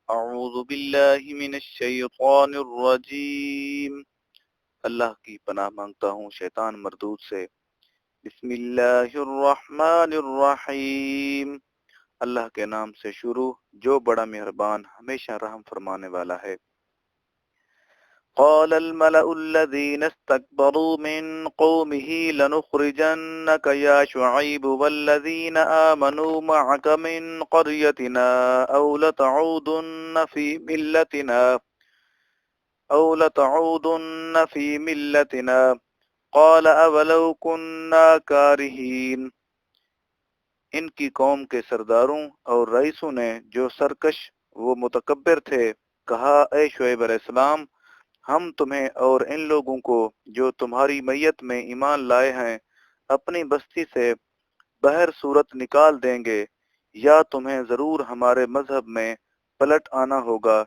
اعوذ باللہ من الشیطان الرجیم، اللہ کی پناہ مانگتا ہوں شیطان مردود سے۔ بسم اللہ الرحمن الرحیم، اللہ کے نام سے شروع جو بڑا مہربان ہمیشہ رحم فرمانے والا ہے۔ قال الملأ الذين استكبروا من قومه لنخرجنك يا شعيب والذين آمنوا معك من قريتنا أو لتعودن في ملتنا قال أولو كنا كارهين۔ ان کی قوم کے سرداروں اور رئیسوں نے جو سرکش و متکبر تھے کہا، اے شعیب علیہ السلام، ہم تمہیں اور ان لوگوں کو جو تمہاری میت میں ایمان لائے ہیں اپنی بستی سے بہر صورت نکال دیں گے، یا تمہیں ضرور ہمارے مذہب میں پلٹ آنا ہوگا۔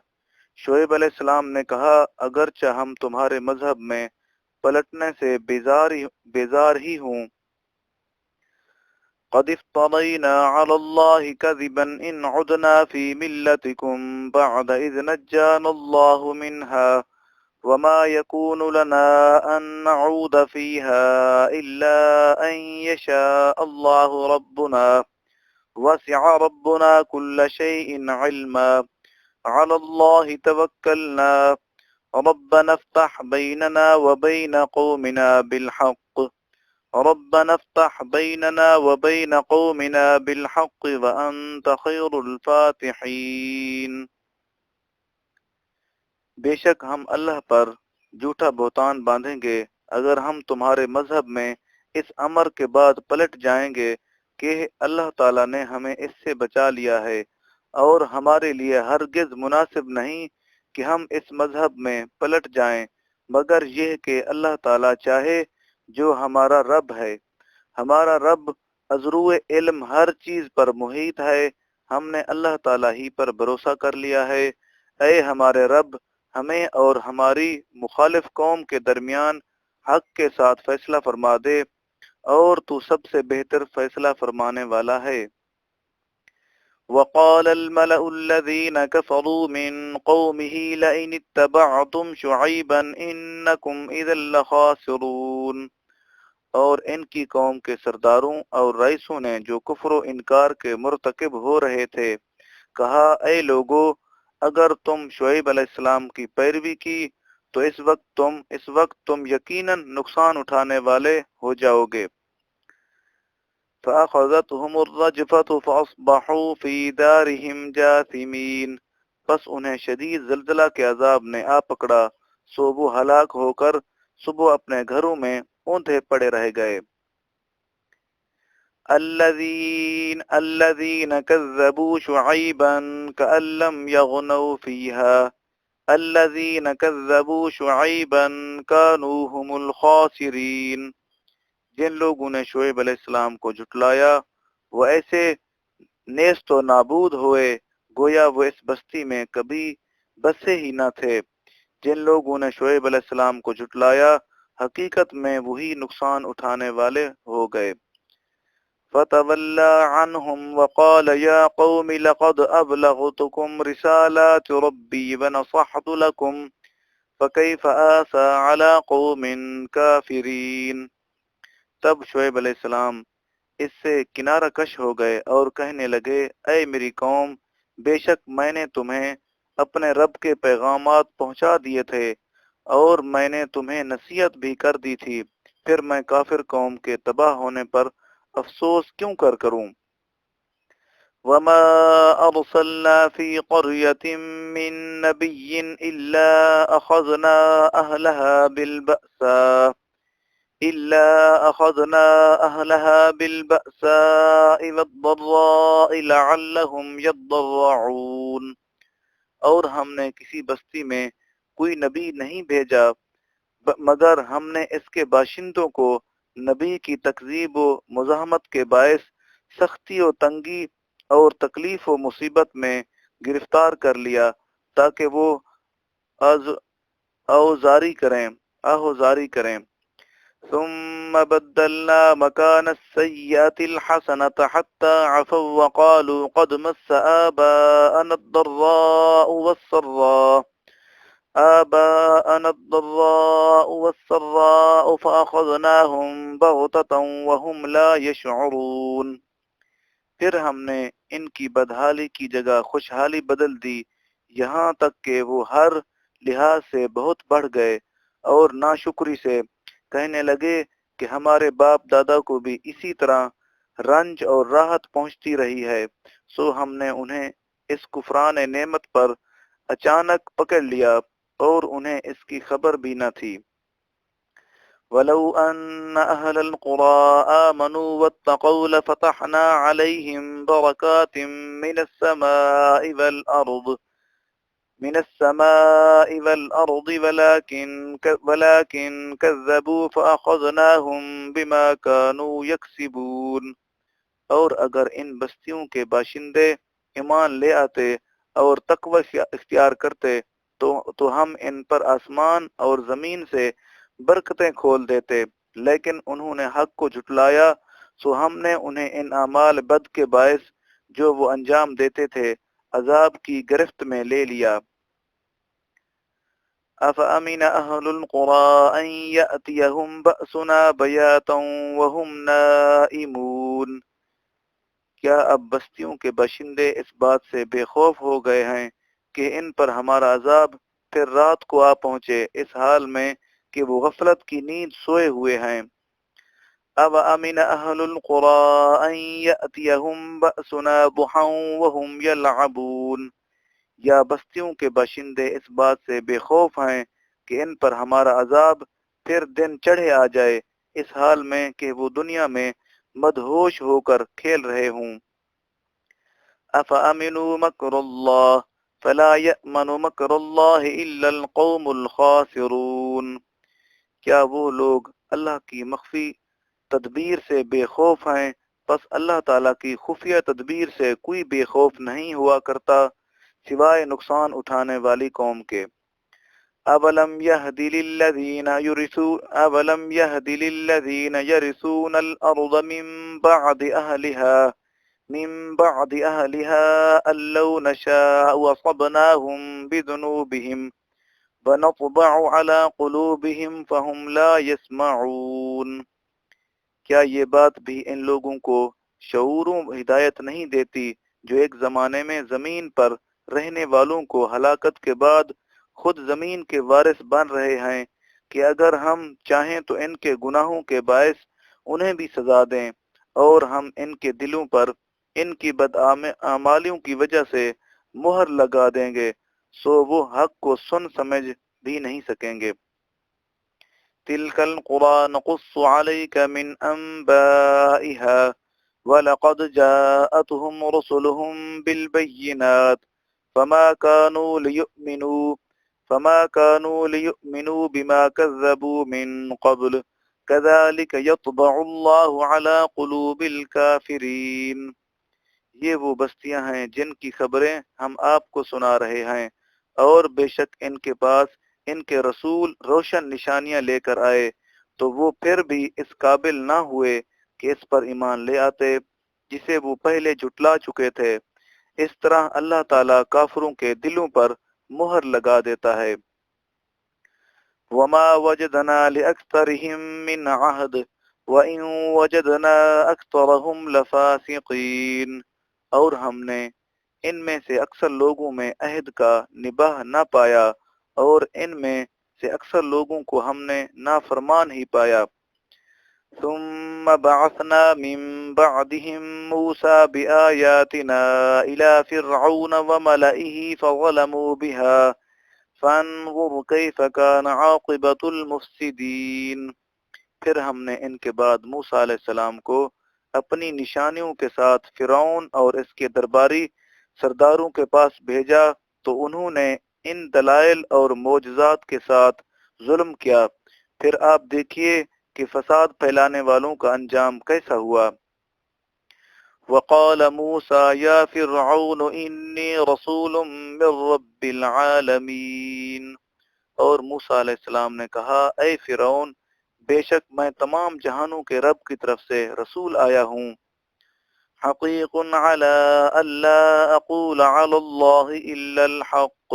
شعیب علیہ السلام نے کہا، اگرچہ ہم تمہارے مذہب میں پلٹنے سے بیزار ہی ہوں، قد افترينا على الله كذبا إن عدنا في ملتكم بعد إذ نجانا الله منها وما يكون لنا أن نعود فيها إلا أن يشاء الله ربنا وسع ربنا كل شيء علما على الله توكلنا ربنا افتح بيننا وبين قومنا بالحق ربنا افتح بيننا وبين قومنا بالحق وأنت خير الفاتحين۔ بے شک ہم اللہ پر جھوٹا بہتان باندھیں گے اگر ہم تمہارے مذہب میں اس امر کے بعد پلٹ جائیں گے کہ اللہ تعالیٰ نے ہمیں اس سے بچا لیا ہے، اور ہمارے لیے ہرگز مناسب نہیں کہ ہم اس مذہب میں پلٹ جائیں مگر یہ کہ اللہ تعالیٰ چاہے، جو ہمارا رب ہے۔ ہمارا رب ازرو علم ہر چیز پر محیط ہے، ہم نے اللہ تعالیٰ ہی پر بھروسہ کر لیا ہے۔ اے ہمارے رب، ہمیں اور ہماری مخالف قوم کے درمیان حق کے ساتھ فیصلہ فرما دے، اور تو سب سے بہتر فیصلہ فرمانے والا ہے۔ وقال الملأ الذين كفروا من قومه لئن اتبعتم شعيبا إنكم إذا لخاسرون۔ اور ان کی قوم کے سرداروں اور رئیسوں نے جو کفر و انکار کے مرتکب ہو رہے تھے کہا، اے لوگو، اگر تم شعیب علیہ السلام کی پیروی کی تو اس وقت تم یقیناً نقصان اٹھانے والے ہو جاؤ گے۔ فَأَخَذَتْهُمُ الرَّجْفَةُ فَأَصْبَحُوا فِي دَارِهِمْ جَاثِمِينَ، پس انہیں شدید زلزلہ کے عذاب نے آ پکڑا، سو وہ ہلاک ہو کر صبح اپنے گھروں میں اوندھے پڑے رہ گئے۔ الذين كذبوا شعيبا كأن لم يغنوا فيها الذين كذبوا شعيبا كانوا هم الخاسرين، جن لوگوں نے شعیب علیہ السلام کو جھٹلایا وہ ایسے نیست و نابود ہوئے گویا وہ اس بستی میں کبھی بسے ہی نہ تھے۔ جن لوگوں نے شعیب علیہ السلام کو جھٹلایا حقیقت میں وہی نقصان اٹھانے والے ہو گئے۔ فَتَوَلَّى عَنْهُمْ وَقَالَ يَا قَوْمِ لَقَدْ أَبْلَغْتُكُمْ رِسَالَاتِ رَبِّي وَنَصَحْتُ لَكُمْ فَكَيْفَ آسَىٰ عَلَىٰ قَوْمٍ كَافِرِينَ۔ تب شعیب علیہ السلام اس سے کنارہ کش ہو گئے اور کہنے لگے، اے میری قوم، بے شک میں نے تمہیں اپنے رب کے پیغامات پہنچا دیے تھے اور میں نے تمہیں نصیحت بھی کر دی تھی، پھر میں کافر قوم کے تباہ ہونے پر افسوس کیوں کروں؟ وَمَا أَرْسَلْنَا فِي قَرْيَةٍ مِّن نَّبِيٍّ إِلَّا أَخَذْنَا أَهْلَهَا بِالْبَأْسَاءِ وَالضَّرَّاءِ لَعَلَّهُمْ يَضَّرَّعُونَ، اور ہم نے کسی بستی میں کوئی نبی نہیں بھیجا مگر ہم نے اس کے باشندوں کو نبی کی تکذیب و مزاحمت کے باعث سختی و تنگی اور تکلیف و مصیبت میں گرفتار کر لیا تاکہ وہ آہوزاری کریں۔ ثم بدلنا مكان السيئة الحسنة حتى عفوا وقالوا قد مس آباءنا الضراء والسراء فأخذناهم بغتة وهم لا يشعرون۔ پھر ہم نے ان کی بدحالی کی جگہ خوشحالی بدل دی، یہاں تک کہ وہ ہر لحاظ سے بہت بڑھ گئے اور ناشکری سے کہنے لگے کہ ہمارے باپ دادا کو بھی اسی طرح رنج اور راحت پہنچتی رہی ہے، سو ہم نے انہیں اس کفران نعمت پر اچانک پکڑ لیا اور انہیں اس کی خبر بھی نہ تھی۔ وَلَوْ أَنَّ أَهْلَ الْقُرَىٰ آمَنُوا وَاتَّقَوْا لَفَتَحْنَا عَلَيْهِمْ بَرَكَاتٍ مِّنَ السَّمَاءِ وَالْأَرْضِ وَلَٰكِن كَذَّبُوا فَأَخَذْنَاهُم بِمَا كَانُوا يَكْسِبُونَ۔ اور اگر ان بستیوں کے باشندے ایمان لے آتے اور تقوی اختیار کرتے تو ہم ان پر آسمان اور زمین سے برکتیں کھول دیتے، لیکن انہوں نے حق کو جھٹلایا، سو ہم نے انہیں ان اعمال بد کے باعث جو وہ انجام دیتے تھے عذاب کی گرفت میں لے لیا۔ أَفَأَمِنَ أَهْلُ الْقُرَىٰ أَن يَأْتِيَهُم بَأْسُنَا بَيَاتًا وَهُمْ نَائِمُونَ۔ کیا اب بستیوں کے باشندے اس بات سے بے خوف ہو گئے ہیں کہ ان پر ہمارا عذاب پھر رات کو آ پہنچے، اس حال میں کہ وہ غفلت کی نیند سوئے ہوئے ہیں؟ اب امن اہل القرى ان یأتیہم بأسنا ضحا وهم یلعبون۔ یا بستیوں کے باشندے اس بات سے بے خوف ہیں کہ ان پر ہمارا عذاب پھر دن چڑھے آ جائے، اس حال میں کہ وہ دنیا میں مدہوش ہو کر کھیل رہے ہوں۔ افامنوا مکر اللہ فلا یأمن مکر اللہ الا القوم الخاسرون۔ کیا وہ لوگ اللہ کی مخفی تدبیر سے بے خوف ہیں، پس اللہ تعالیٰ کی خفیہ تدبیر سے کوئی بے خوف نہیں ہوا کرتا سوائے نقصان اٹھانے والی قوم کے۔ اولم یہد للذین یرثون الارض من بعد اہلها ان لو نشاء وصبناهم بذنوبهم ونطبع على قلوبهم فهم لا يسمعون۔ کیا یہ بات بھی ان لوگوں کو شعور و ہدایت نہیں دیتی جو ایک زمانے میں زمین پر رہنے والوں کو ہلاکت کے بعد خود زمین کے وارث بن رہے ہیں کہ اگر ہم چاہیں تو ان کے گناہوں کے باعث انہیں بھی سزا دیں، اور ہم ان کے دلوں پر ان کی بدعمالیوں کی وجہ سے مہر لگا دیں گے، سو وہ حق کو سن سمجھ بھی نہیں سکیں گے۔ تِلْكَ الْقُرَىٰ نَقُصُّ عَلَيْكَ مِنْ أَنْبَائِهَا وَلَقَدْ جَاءَتْهُمْ رُسُلُهُم بِالْبَيِّنَاتِ فما كانوا ليؤمنوا بما كذبوا من قبل كذلك يطبع الله على قلوب الكافرين۔ یہ وہ بستیاں ہیں جن کی خبریں ہم آپ کو سنا رہے ہیں، اور بے شک ان کے پاس ان کے رسول روشن نشانیاں لے کر آئے، تو وہ پھر بھی اس قابل نہ ہوئے کہ اس پر ایمان لے آتے جسے وہ پہلے جھٹلا چکے تھے۔ اس طرح اللہ تعالیٰ کافروں کے دلوں پر مہر لگا دیتا ہے۔ وَمَا وَجَدْنَا لِأَكْثَرِهِم مِّنْ عَهْدٍ وَإِن وَجَدْنَا أَكْثَرَهُمْ لَفَاسِقِينَ۔ اور ہم نے ان میں سے اکثر لوگوں میں عہد کا نباہ نہ پایا، اور ان میں سے اکثر لوگوں کو ہم نے نافرمان ہی پایا۔ ثم بعثنا من بعدهم موسى بآياتنا إلى فرعون وملئه فظلموا بها فانظر كيف كان عاقبة المفسدين۔ پھر ہم نے ان کے بعد موسیٰ علیہ السلام کو اپنی نشانیوں کے ساتھ فرعون اور اس کے درباری سرداروں کے پاس بھیجا، تو انہوں نے ان دلائل اور معجزات کے ساتھ ظلم کیا، پھر آپ دیکھیے کہ فساد پھیلانے والوں کا انجام کیسا ہوا۔ وقال موسى يا فرعون إني رسول من رب العالمين۔ اور موسیٰ علیہ السلام نے کہا، اے فرعون، بے شک میں تمام جہانوں کے رب کی طرف سے رسول آیا ہوں۔ حقیق علی الا اقول علی اللہ الا الحق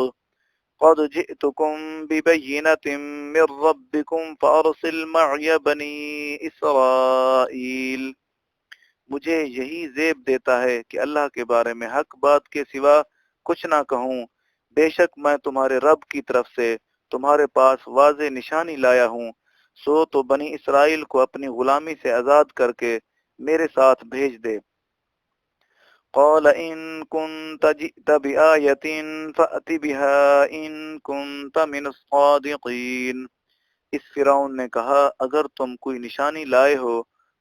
قد جئتكم ببينة من ربكم فأرسل معي بنی اسرائیل۔ مجھے یہی زیب دیتا ہے کہ اللہ کے بارے میں حق بات کے سوا کچھ نہ کہوں۔ بے شک میں تمہارے رب کی طرف سے تمہارے پاس واضح نشانی لایا ہوں، سو تو بنی اسرائیل کو اپنی غلامی سے آزاد کر کے میرے ساتھ بھیج دے۔ قال ان كنت جئت بآية فأت بها ان كنت من الصادقين۔ اس فرعون نے کہا اگر تم کوئی نشانی لائے ہو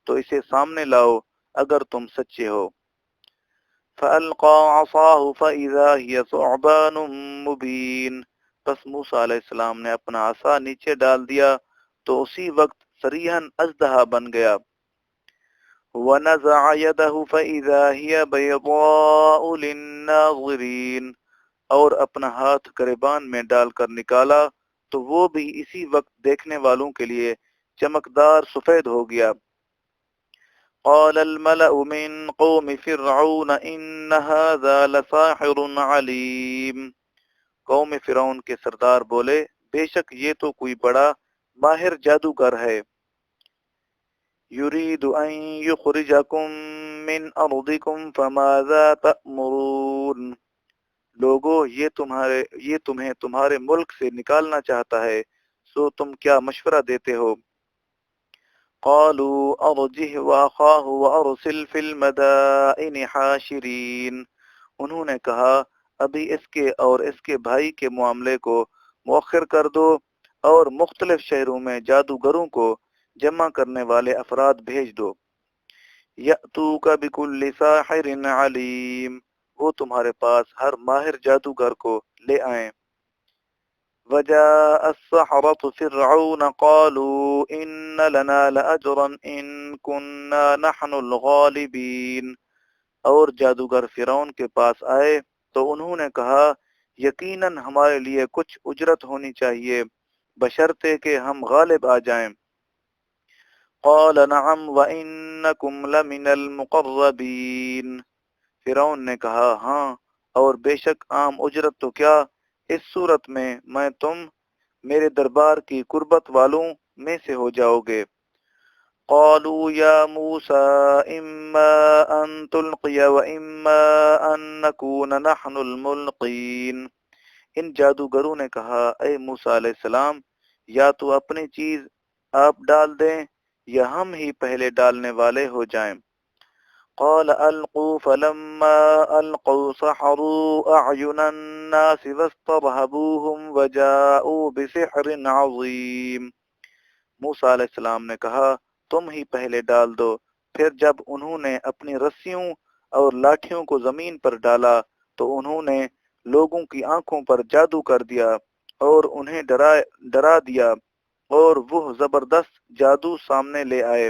تو اسے سامنے لاؤ اگر تم سچے ہو۔ فَأَلْقَى عَصَاهُ فَإِذَا هِيَ ثُعْبَانٌ مُبِينٌ، پس موسیٰ علیہ السلام نے اپنا عصا نیچے ڈال دیا تو اسی وقت صریحاً اژدہا بن گیا۔ وَنَزَعَ يَدَهُ فَإِذَا هِيَ بَيْضَاءُ لِلنَّاظِرِينَ، اور اپنا ہاتھ گریبان میں ڈال کر نکالا تو وہ بھی اسی وقت دیکھنے والوں کے لیے چمکدار سفید ہو گیا۔ قال الملأ من قوم فرعون ان هذا لساحر علیم، قوم فرعون کے سردار بولے بے شک یہ تو کوئی بڑا ماہر جادوگر ہے۔ یرید ان یخرجکم من ارضکم فماذا تأمرون، لوگو یہ تمہیں تمہارے ملک سے نکالنا چاہتا ہے، سو تم کیا مشورہ دیتے ہو؟ قالوا ارجه واخاه وارسل في المدائن حاشرین، انہوں نے کہا ابھی اس کے اور اس کے بھائی کے معاملے کو مؤخر کر دو اور مختلف شہروں میں جادوگروں کو جمع کرنے والے افراد بھیج دو۔ یأتوک بکل ساحر علیم، وہ تمہارے پاس ہر ماہر جادوگر کو لے آئیں۔ وجاء السحرة فرعون قالوا إن لنا لأجرا إن كنا نحن الغالبين، اور جادوگر فرعون کے پاس آئے تو انہوں نے کہا یقیناً ہمارے لیے کچھ اجرت ہونی چاہیے بشرطے کہ ہم غالب آ جائیں۔ قال نعم وإنكم لمن المقربين، فرعون نے کہا ہاں اور بے شک عام اجرت تو کیا، اس صورت میں تم میرے دربار کی قربت والوں میں سے ہو جاؤ گے۔ قالوا یا موسیٰ اما ان تلقی و اما ان نکون نحن الملقین، ان جادوگروں نے کہا اے موسیٰ علیہ السلام یا تو اپنی چیز آپ ڈال دیں یا ہم ہی پہلے ڈالنے والے ہو جائیں۔ قال القوا فلما القوا سحروا اعین الناس واسترهبوهم وجاءوا بسحر عظیم، موسیٰ علیہ السلام نے کہا تم ہی پہلے ڈال دو۔ پھر جب انہوں نے اپنی رسیوں اور لاٹھیوں کو زمین پر ڈالا تو انہوں نے لوگوں کی آنکھوں پر جادو کر دیا اور انہیں ڈرا دیا اور وہ زبردست جادو سامنے لے آئے۔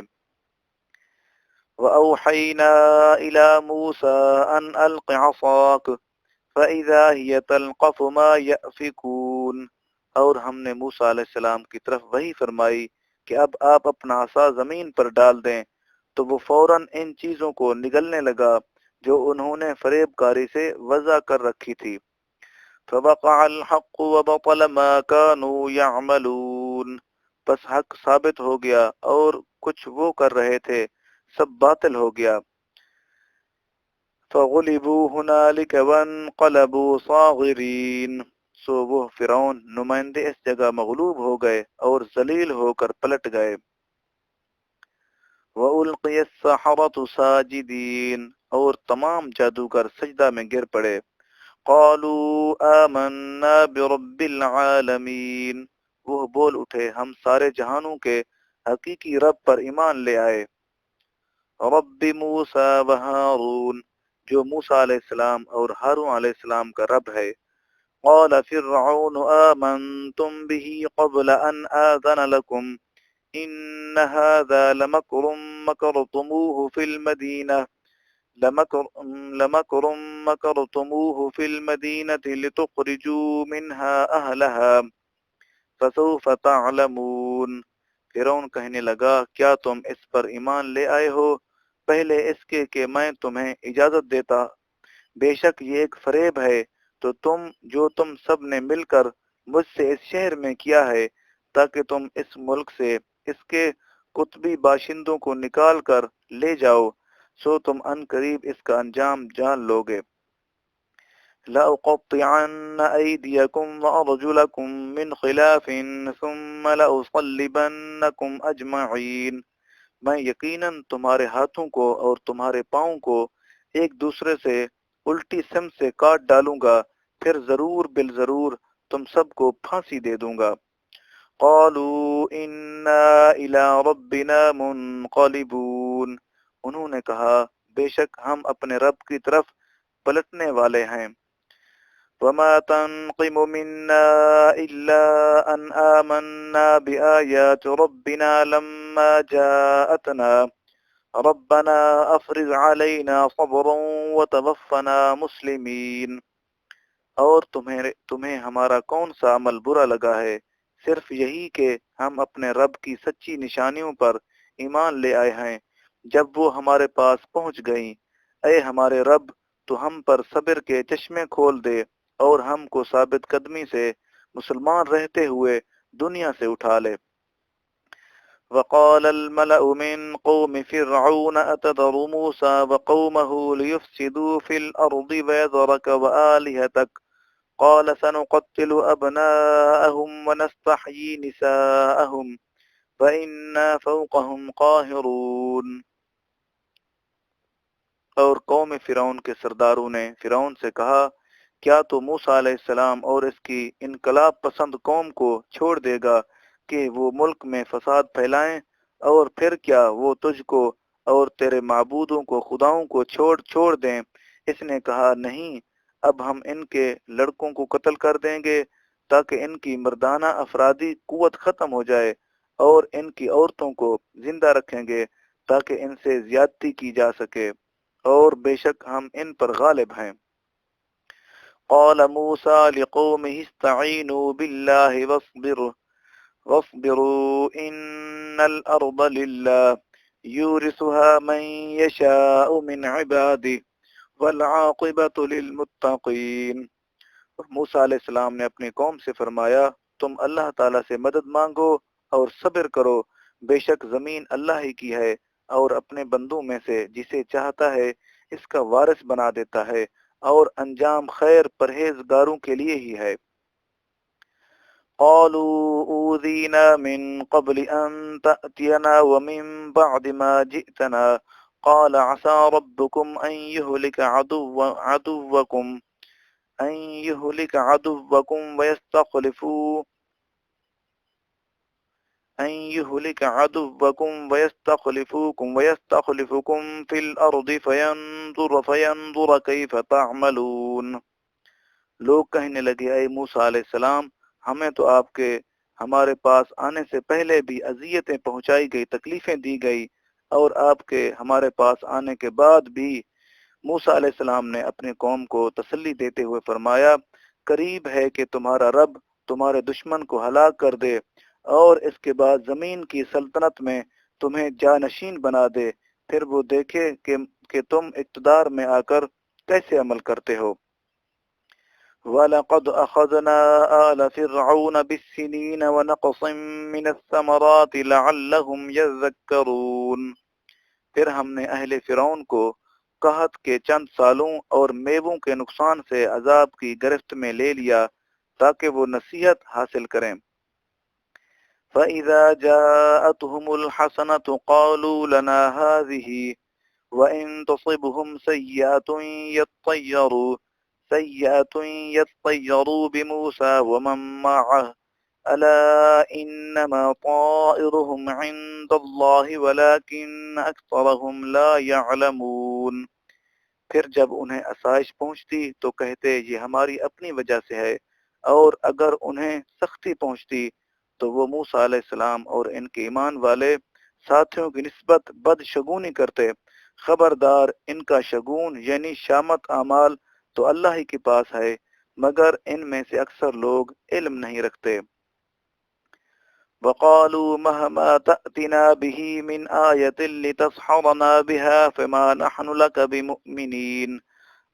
وَأَوْحَيْنَا إِلَى مُوسَىٰ أَنْ أَلْقِ عَصَاكَ فَإِذَا هِيَ تَلْقَفُ مَا يَأْفِكُونَ، اور ہم نے موسیٰ علیہ السلام کی طرف وحی فرمائی کہ اب آپ اپنا عصا زمین پر ڈال دیں، تو وہ فوراً ان چیزوں کو نگلنے لگا جو انہوں نے فریب کاری سے وضع کر رکھی تھی۔ فَوَقَعَ الْحَقُّ وَبَطَلَ مَا كَانُوا يَعْمَلُونَ، بس حق ثابت ہو گیا اور کچھ وہ کر رہے تھے سب باطل ہو گیا۔ فَغُلِبُوا هُنَالِكَ وَانقَلَبُوا صَاغِرِينَ، سو وہ فرعون نمائندے اس جگہ مغلوب ہو گئے اور ذلیل ہو کر پلٹ گئے۔ وَأُلْقِيَ السَّحَرَةُ سَاجِدِينَ، اور تمام جادوگر سجدہ میں گر پڑے۔ قَالُوا آمَنَّا بِرَبِّ الْعَالَمِينَ، وہ بول اٹھے ہم سارے جہانوں کے حقیقی رب پر ایمان لے آئے۔ رب موسیٰ و ہارون، جو موسیٰ علیہ السلام اور ہارون علیہ السلام کا رب ہے۔ قال فرعون آمنتم به قبل ان آذن لكم ان هذا لمكر مكرتموه في المدينة لتخرجوا منها أهلها فسوف تعلمون، فرعون کہنے لگا کیا تم اس پر ایمان لے آئے ہو پہلے اس کے کہ میں تمہیں اجازت دیتا؟ بے شک یہ ایک فریب ہے تو تم سب نے مل کر مجھ سے اس شہر میں کیا ہے تاکہ تم اس ملک سے اس کے قطبی باشندوں کو نکال کر لے جاؤ، سو تم ان قریب اس کا انجام جان لوگے۔ لَأُقَطِّعَنَّ أَيْدِيَكُمْ وَأَرْجُلَكُمْ مِنْ خِلَافٍ ثُمَّ لَأُصَلِّبَنَّكُمْ أَجْمَعِينَ، میں یقیناً تمہارے ہاتھوں کو اور تمہارے پاؤں کو ایک دوسرے سے الٹی سمت سے کاٹ ڈالوں گا، پھر ضرور بالضرور تم سب کو پھانسی دے دوں گا۔ قالوا انا الى ربنا منقلبون، انہوں نے کہا بے شک ہم اپنے رب کی طرف پلٹنے والے ہیں۔ وما تنقم منا الا ان آمنا بآيات ربنا لما جاءتنا ربنا افرغ علينا صبرا وتوفنا مسلمین، اور تمہیں ہمارا کون سا عمل برا لگا ہے، صرف یہی کہ ہم اپنے رب کی سچی نشانیوں پر ایمان لے آئے ہیں جب وہ ہمارے پاس پہنچ گئیں۔ اے ہمارے رب، تو ہم پر صبر کے چشمے کھول دے اور ہم کو ثابت قدمی سے مسلمان رہتے ہوئے دنیا سے اٹھا لے۔ وقال الملأ من قوم فرعون أتذر موسى وقومه ليفسدوا في الأرض ويذرك وآلهتك قال سنقتل أبناءهم ونستحيي نساءهم وإنا فوقهم قاهرون۔ اور قوم فرعون کے سرداروں نے فرعون سے کہا کیا تو موسیٰ علیہ السلام اور اس کی انقلاب پسند قوم کو چھوڑ دے گا کہ وہ ملک میں فساد پھیلائیں، اور پھر کیا وہ تجھ کو اور تیرے معبودوں کو خداؤں کو چھوڑ دیں؟ اس نے کہا نہیں، اب ہم ان کے لڑکوں کو قتل کر دیں گے تاکہ ان کی مردانہ افرادی قوت ختم ہو جائے، اور ان کی عورتوں کو زندہ رکھیں گے تاکہ ان سے زیادتی کی جا سکے، اور بے شک ہم ان پر غالب ہیں۔ قال موسى لقومه استعينوا بالله واصبروا إن الأرض لله يورثها من يشاء من عباده والعاقبة للمتقين۔ موسیٰ علیہ السلام نے اپنی قوم سے فرمایا تم اللہ تعالیٰ سے مدد مانگو اور صبر کرو، بے شک زمین اللہ ہی کی ہے اور اپنے بندوں میں سے جسے چاہتا ہے اس کا وارث بنا دیتا ہے، اور انجام خیر پرہیزگاروں کے لیے ہی ہے۔ قالوا اوذینا من قبل ان تأتینا ومن بعد ما جئتنا قال عسى ربكم أن يهلك عدوكم ويستخلفكم في الأرض فينظر كيف تعملون۔ لوگ کہنے لگے اے موسیٰ علیہ السلام، ہمیں تو آپ کے ہمارے پاس آنے سے پہلے بھی اذیتیں پہنچائی گئی، تکلیفیں دی گئی، اور آپ کے ہمارے پاس آنے کے بعد بھی۔ موسیٰ علیہ السلام نے اپنی قوم کو تسلی دیتے ہوئے فرمایا قریب ہے کہ تمہارا رب تمہارے دشمن کو ہلاک کر دے اور اس کے بعد زمین کی سلطنت میں تمہیں جانشین بنا دے، پھر وہ دیکھے کہ تم اقتدار میں آ کر کیسے عمل کرتے ہو۔ وَلَقَدْ أَخَذْنَا آلَ فِرْعَوْنَ بِالسِّنِينَ وَنَقْصٍ مِّنَ الثَّمَرَاتِ لَعَلَّهُمْ يَذَّكَّرُونَ، پھر ہم نے اہل فرعون کو قحط کے چند سالوں اور میووں کے نقصان سے عذاب کی گرفت میں لے لیا تاکہ وہ نصیحت حاصل کریں۔ فَإِذَا جَاءَتْهُمُ الْحَسَنَةُ قَالُوا لَنَا هَٰذِهِ وَإِن تُصِبْهُمْ سَيِّئَةٌ يَطَّيَّرُوا بِمُوسَىٰ وَمَن مَّعَهُ أَلَا إِنَّمَا طَائِرُهُمْ عِندَ اللَّهِ وَلَٰكِنَّ أَكْثَرَهُمْ لَا يَعْلَمُونَ، پھر جب انہیں آسائش پہنچتی تو کہتے یہ ہماری اپنی وجہ سے ہے، اور اگر انہیں سختی پہنچتی تو وہ موسیٰ علیہ السلام اور ان کے ایمان والے ساتھیوں کی نسبت بدشگونی کرتے۔ خبردار، ان کا شگون یعنی شامت اعمال تو اللہ ہی کے پاس ہے، مگر ان میں سے اکثر لوگ علم نہیں رکھتے۔ وقالوا مهما تأتنا به من آية لتسحرنا بها فما نحن لك بمؤمنين۔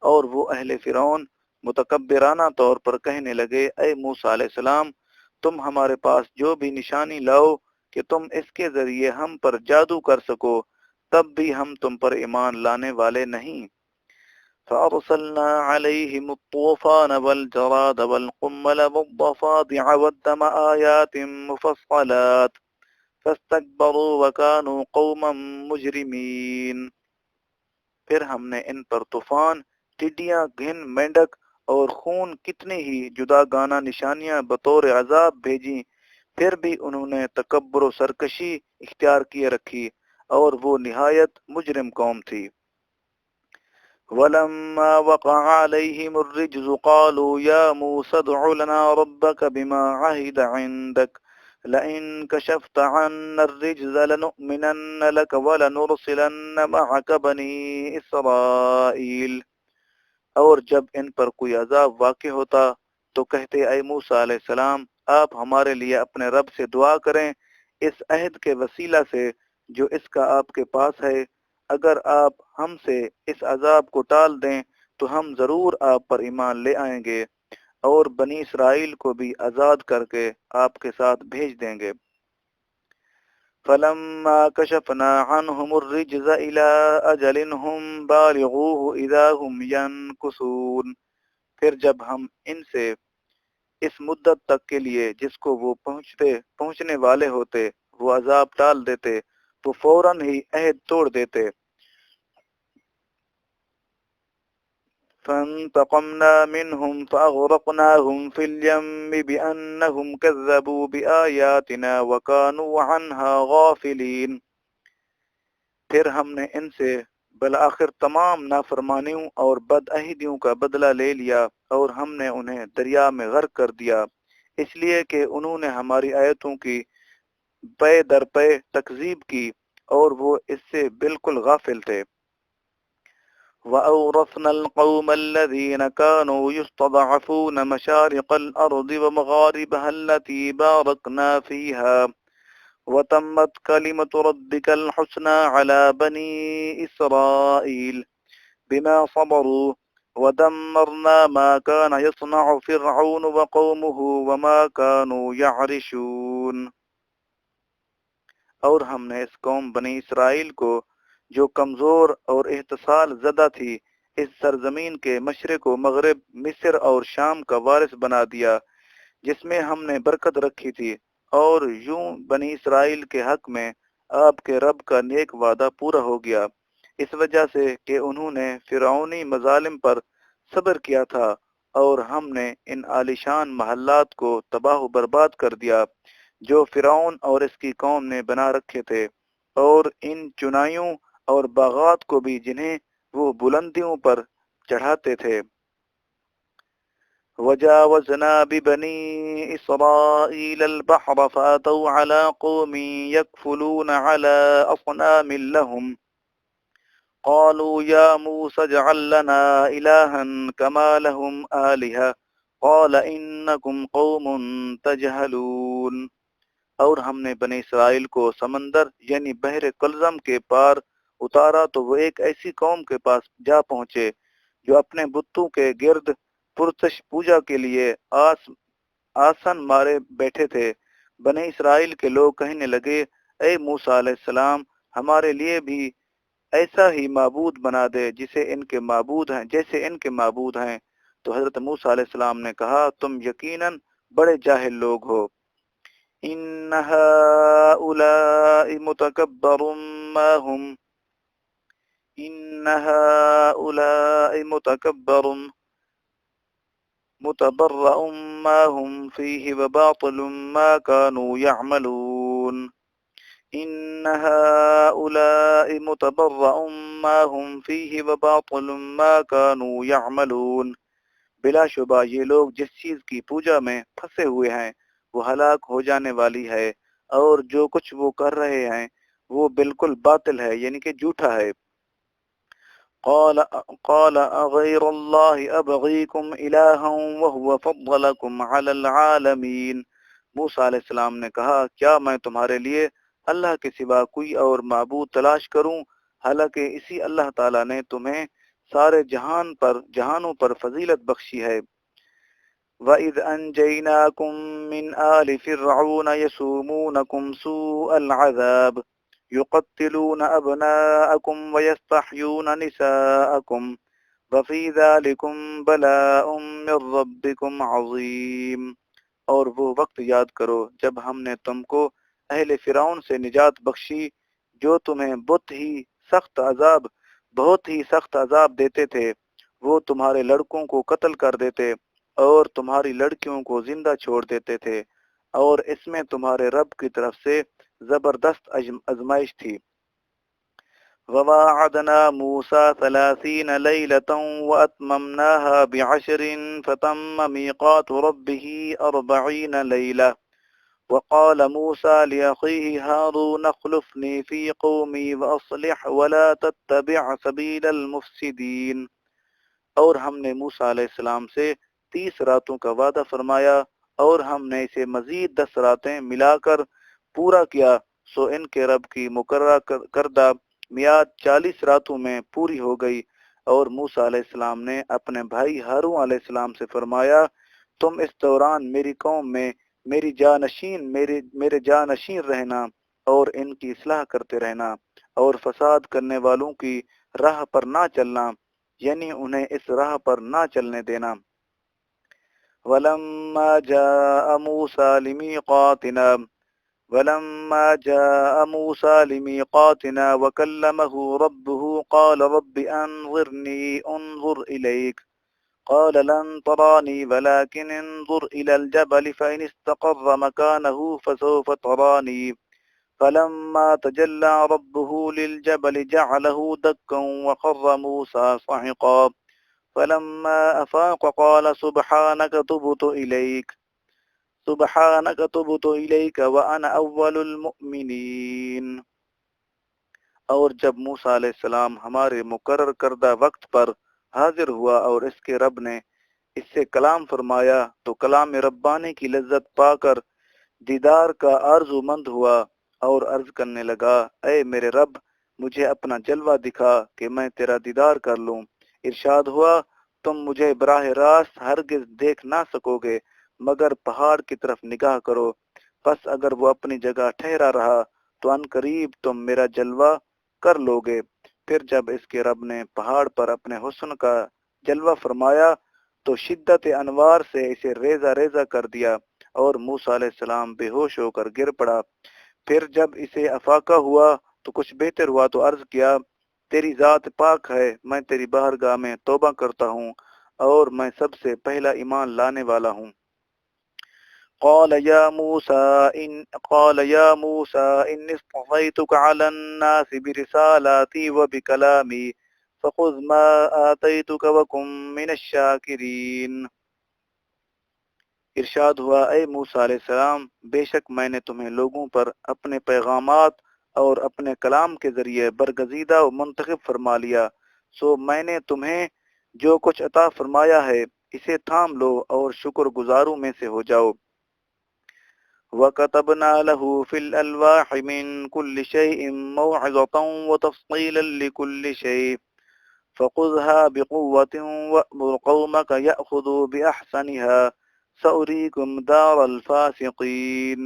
اور وہ اہل فرعون متکبرانہ طور پر کہنے لگے، اے موسیٰ علیہ السلام، تم ہمارے پاس جو بھی نشانی لاؤ کہ تم اس کے ذریعے ہم پر جادو کر سکو، تب بھی ہم تم پر ایمان لانے والے نہیں۔ فأرسلنا عليهم الطوفان والجراد والقمل والضفادع والدم آيات مفصلات فاستكبروا وكانوا قوما مجرمين۔ پھر ہم نے ان پر طوفان، ٹڈیاں، گھن، مینڈک اور خون کتنی ہی جدا گانا نشانیاں بطور عذاب بھیجیں، پھر بھی انہوں نے تکبر و سرکشی اختیار کیے رکھی، اور وہ نہایت مجرم قوم تھی۔ وَلَمَّا وَقَعَ عَلَيْهِمُ الرِّجْزُ قَالُوا يَا مُوسَى ادْعُ لَنَا رَبَّكَ بِمَا عَهِدَ عِندَكَ لَئِن كَشَفْتَ عَنَّا الرِّجْزَ لَنُؤْمِنَنَّ لَكَ وَلَنُرْسِلَنَّ مَعَكَ بَنِي إِسْرَائِيلَ۔ اور جب ان پر کوئی عذاب واقع ہوتا تو کہتے، اے موسیٰ علیہ السلام، آپ ہمارے لیے اپنے رب سے دعا کریں اس عہد کے وسیلہ سے جو اس کا آپ کے پاس ہے، اگر آپ ہم سے اس عذاب کو ٹال دیں تو ہم ضرور آپ پر ایمان لے آئیں گے اور بنی اسرائیل کو بھی آزاد کر کے آپ کے ساتھ بھیج دیں گے۔ فَلَمَّا كَشَفْنَا عَنْهُمُ الرِّجْزَ إِلَىٰ أَجَلٍ هُمْ بَالِغُوهُ إِذَا هُمْ يَنكُثُونَ، پھر جب ہم ان سے اس مدت تک کے لیے جس کو وہ پہنچنے والے ہوتے وہ عذاب ٹال دیتے تو فوراً ہی عہد توڑ دیتے۔ فَانْتَقَمْنَا مِنْهُمْ فَأَغْرَقْنَاهُمْ فِي الْيَمِّ بِأَنَّهُمْ كَذَّبُوا بِآيَاتِنَا وَكَانُوا عَنْهَا غَافِلِينَ۔ پھر ہم نے ان سے بالآخر تمام نافرمانیوں اور بدعہدیوں کا بدلہ لے لیا اور ہم نے انہیں دریا میں غرق کر دیا، اس لیے کہ انہوں نے ہماری آیتوں کی پے در پے تکذیب کی اور وہ اس سے بالکل غافل تھے۔ وَأَوْرَثْنَا الْقَوْمَ الَّذِينَ كَانُوا يُسْتَضْعَفُونَ مَشَارِقَ الْأَرْضِ وَمَغَارِبَهَا الَّتِي بَارَكْنَا فِيهَا وَتَمَّتْ كَلِمَةُ رَبِّكَ الْحُسْنَى عَلَى بَنِي إِسْرَائِيلَ بِمَا صَبَرُوا وَدَمَّرْنَا مَا كَانَ يَصْنَعُ فِرْعَوْنُ وَقَوْمُهُ وَمَا كَانُوا يَعْرِشُونَ۔ اور ہم نے اس قوم بنی اسرائیل کو جو کمزور اور احتسال زدہ تھی اس سرزمین کے مشرق و مغرب مصر اور شام کا وارث بنا دیا جس میں ہم نے برکت رکھی تھی، اور یوں بنی اسرائیل کے حق میں آپ کے رب کا نیک وعدہ پورا ہو گیا، اس وجہ سے کہ انہوں نے فرعونی مظالم پر صبر کیا تھا، اور ہم نے ان عالیشان محلات کو تباہ و برباد کر دیا جو فرعون اور اس کی قوم نے بنا رکھے تھے، اور ان چنائیوں اور باغات کو بھی جنہیں وہ بلندیوں پر چڑھاتے تھے۔ وَجَاوَزْنَا بِبَنِي إِسْرَائِيلَ الْبَحْرَ فَأَتَوْا عَلَى قَوْمٍ يَكْفُلُونَ عَلَى أَصْنَامٍ لَهُمْ قَالُوا يَا مُوسَى اجْعَل لَّنَا إِلَٰهًا كَمَا لَهُمْ آلِهَةٌ قَالَ إِنَّكُمْ قَوْمٌ تَجْهَلُونَ۔ اور ہم نے بنی اسرائیل کو سمندر یعنی بحر کلزم کے پار اتارا تو وہ ایک ایسی قوم کے پاس جا پہنچے جو اپنے بتوں کے گرد پرتش پوجا کے لیے آسن مارے بیٹھے تھے۔ بنی اسرائیل کے لوگ کہنے لگے، اے موسیٰ علیہ السلام، ہمارے لیے بھی ایسا ہی معبود بنا دے جیسے ان کے معبود ہیں۔ تو حضرت موسیٰ علیہ السلام نے کہا، تم یقیناً بڑے جاہل لوگ ہو۔ إِنَّ هَٰؤُلَاءِ مُتَبَرَّءٌ مَّا هُمْ فِيهِ وَبَاطِلٌ مَّا كَانُوا يَعْمَلُونَ إِنَّ هَٰؤُلَاءِ مُتَبَرَّءٌ مَّا هُمْ فِيهِ وَبَاطِلٌ مَّا كَانُوا يَعْمَلُونَ۔ بلا شبہ یہ لوگ جس چیز کی پوجا میں پھنسے ہوئے ہیں وہ ہلاک ہو جانے والی ہے، اور جو کچھ وہ کر رہے ہیں وہ بالکل باطل ہے یعنی کہ جھوٹا ہے۔ قال اغیر اللہ ابغیکم الہا وهو فضلکم علی العالمین۔ موسیٰ علیہ السلام نے کہا کیا میں تمہارے لیے اللہ کے سوا کوئی اور معبود تلاش کروں، حالانکہ اسی اللہ تعالیٰ نے تمہیں سارے جہانوں پر فضیلت بخشی ہے۔ وَإِذْ أَنْجَيْنَاكُمْ مِنْ آلِ فِرْعَوْنَ يَسُومُونَكُمْ سُوءَ الْعَذَابِ يُقَتِّلُونَ أَبْنَاءَكُمْ وَيَسْتَحْيُونَ نِسَاءَكُمْ وَفِي ذَلِكُمْ بَلَاءٌ مِّن رَّبِّكُمْ عَظِيمٌ۔ اور وہ وقت یاد کرو جب ہم نے تم کو اہل فرعون سے نجات بخشی جو تمہیں بہت ہی سخت عذاب دیتے تھے۔ وہ تمہارے لڑکوں کو قتل کر دیتے اور تمہاری لڑکیوں کو زندہ چھوڑ دیتے تھے، اور اس میں تمہارے رب کی طرف سے زبردست آزمائش تھی۔ وَوَاعَدْنَا مُوسَىٰ 30 لَيْلَةً وَأَتْمَمْنَاهَا بِعَشْرٍ فَتَمَّ مِيقَاتُ رَبِّهِ 40 لَيْلَةً وَقَالَ مُوسَىٰ لِأَخِيهِ هَارُونَ اخْلُفْنِي فِي قَوْمِي وَأَصْلِحْ وَلَا تَتَّبِعْ سَبِيلَ الْمُفْسِدِينَ۔ اور ہم نے موسیٰ علیہ السلام سے 30 راتوں کا وعدہ فرمایا، اور ہم نے اسے مزید 10 راتیں ملا کر پورا کیا، سو ان کے رب کی مقررہ کردہ میعاد 40 راتوں میں پوری ہو گئی۔ اور موسیٰ علیہ السلام نے اپنے بھائی ہارون علیہ السلام سے فرمایا تم اس دوران میری قوم میں میرے جانشین رہنا اور ان کی اصلاح کرتے رہنا، اور فساد کرنے والوں کی راہ پر نہ چلنا، یعنی انہیں اس راہ پر نہ چلنے دینا۔ وَلَمَّا جَاءَ مُوسَىٰ لِمِيقَاتِنَا وَكَلَّمَهُ رَبُّهُ قَالَ رَبِّ انظُرْ إِلَيْكَ قَالَ لَن تَرَانِي وَلَكِنْ انظُرْ إِلَى الْجَبَلِ فَإِنِ اسْتَقَرَّ مَكَانَهُ فَسَوْفَ تَرَانِي فَلَمَّا تَجَلَّىٰ رَبُّهُ لِلْجَبَلِ جَعَلَهُ دَكًّا وَخَرَّ مُوسَىٰ صَعِقًا فَلَمَّا أَفَاقَ قَالَ سُبْحَانَكَ تُبْتُ إِلَيْكَ وَأَنَا أَوَّلُ الْمُؤْمِنِينَ۔ اور جب موسیٰ علیہ السلام ہمارے مقرر کردہ وقت پر حاضر ہوا اور اس کے رب نے اس سے کلام فرمایا تو کلام ربانی کی لذت پا کر دیدار کا آرزو مند ہوا اور عرض کرنے لگا اے میرے رب مجھے اپنا جلوہ دکھا کہ میں تیرا دیدار کر لوں۔ ارشاد ہوا تم مجھے براہ راست ہرگز دیکھ نہ سکو گے مگر پہاڑ کی طرف نگاہ کرو، پس اگر وہ اپنی جگہ ٹھہرا رہا تو ان قریب تم میرا جلوہ کر لو گے۔ پھر جب اس کے رب نے پہاڑ پر اپنے حسن کا جلوہ فرمایا تو شدت انوار سے اسے ریزہ ریزہ کر دیا اور موسیٰ علیہ السلام بے ہوش ہو کر گر پڑا۔ پھر جب اسے افاقہ ہوا تو کچھ بہتر ہوا تو عرض کیا تیری ذات پاک ہے، میں تیری بارگاہ میں توبہ کرتا ہوں اور میں سب سے پہلا ایمان لانے والا ہوں۔ قال يا موسى إني اصطفيتك على الناس برسالاتي وبكلامي فخذ ما آتيتك وكن من الشاكرين۔ ارشاد ہوا اے موسیٰ علیہ السلام بے شک میں نے تمہیں لوگوں پر اپنے پیغامات اور اپنے کلام کے ذریعے برگزیدہ و منتخب فرما لیا، سو میں نے تمہیں جو کچھ عطا فرمایا ہے اسے تھام لو اور شکر گزاروں میں سے ہو جاؤ۔ وَكَتَبْنَا لَهُ فِي الْأَلْوَاحِ مِنْ كُلِّ شَيْءٍ مَوْعِظَةً وَتَفْصِيلًا لِكُلِّ شَيْءٍ فَخُذْهَا بِقُوَّةٍ وَأْمُرْ قَوْمَكَ يَأْخُذُوا بِأَحْسَنِهَا سَأُرِيكُمْ دَارَ الْفَاسِقِينَ۔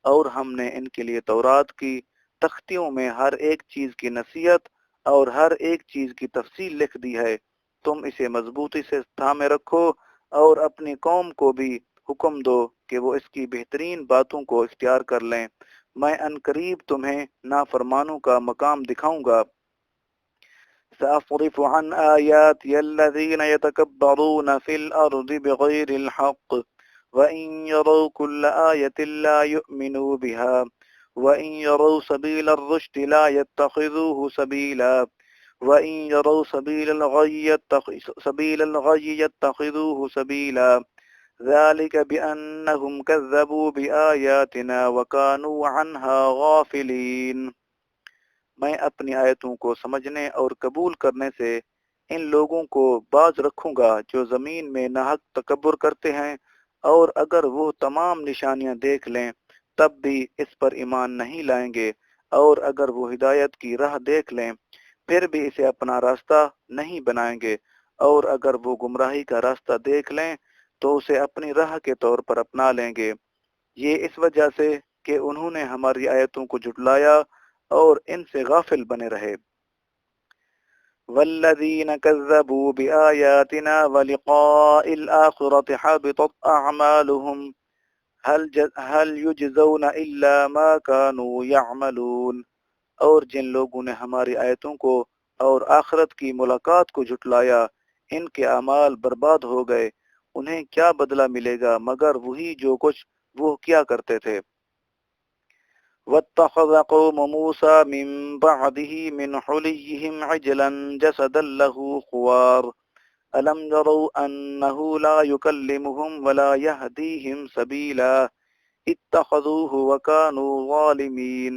اور ہم نے ان کے لیے تورات کی تختیوں میں ہر ایک چیز کی نصیحت اور ہر ایک چیز کی تفصیل لکھ دی ہے، تم اسے مضبوطی سے تھامے رکھو اور اپنی قوم کو بھی حکم دو کہ وہ اس کی بہترین باتوں کو اختیار کر لیں، میں ان قریب تمہیں نافرمانوں کا مقام دکھاؤں گا۔ سأصرف عن آياتي الذين يتكبرون في الأرض بغير الحق وإن يروا كل آية لا يؤمنوا بها وإن يروا سبيل الرشد لا يتخذوه سبيلا وإن يروا سبيل الغي يتخذوه سبيلا ذلك بأنهم كذبوا بآياتنا وكانوا عنها غافلين۔ میں اپنی آیتوں کو سمجھنے اور قبول کرنے سے ان لوگوں کو باز رکھوں گا جو زمین میں ناحق تکبر کرتے ہیں اور اگر وہ تمام نشانیاں دیکھ لیں تب بھی اس پر ایمان نہیں لائیں گے، اور اگر وہ ہدایت کی راہ دیکھ لیں پھر بھی اسے اپنا راستہ نہیں بنائیں گے، اور اگر وہ گمراہی کا راستہ دیکھ لیں تو اسے اپنی راہ کے طور پر اپنا لیں گے، یہ اس وجہ سے کہ انہوں نے ہماری آیتوں کو جھٹلایا اور ان سے غافل بنے رہے۔ والذین کذبوا بآیاتنا ولقاء الآخرة حبطت اعمالهم هل یجزون الا ما كانوا يعملون، اور جن لوگوں نے ہماری آیتوں کو اور آخرت کی ملاقات کو جھٹلایا ان کے اعمال برباد ہو گئے، انہیں کیا بدلہ ملے گا مگر وہی جو کچھ وہ کیا کرتے تھے۔ واتخذ قوم موسى من بعده من حليهم عجلا جسدا له خوار ألم يروا أنه لا يكلمهم ولا يهديهم سبيلا اتخذوه وكانوا ظالمين،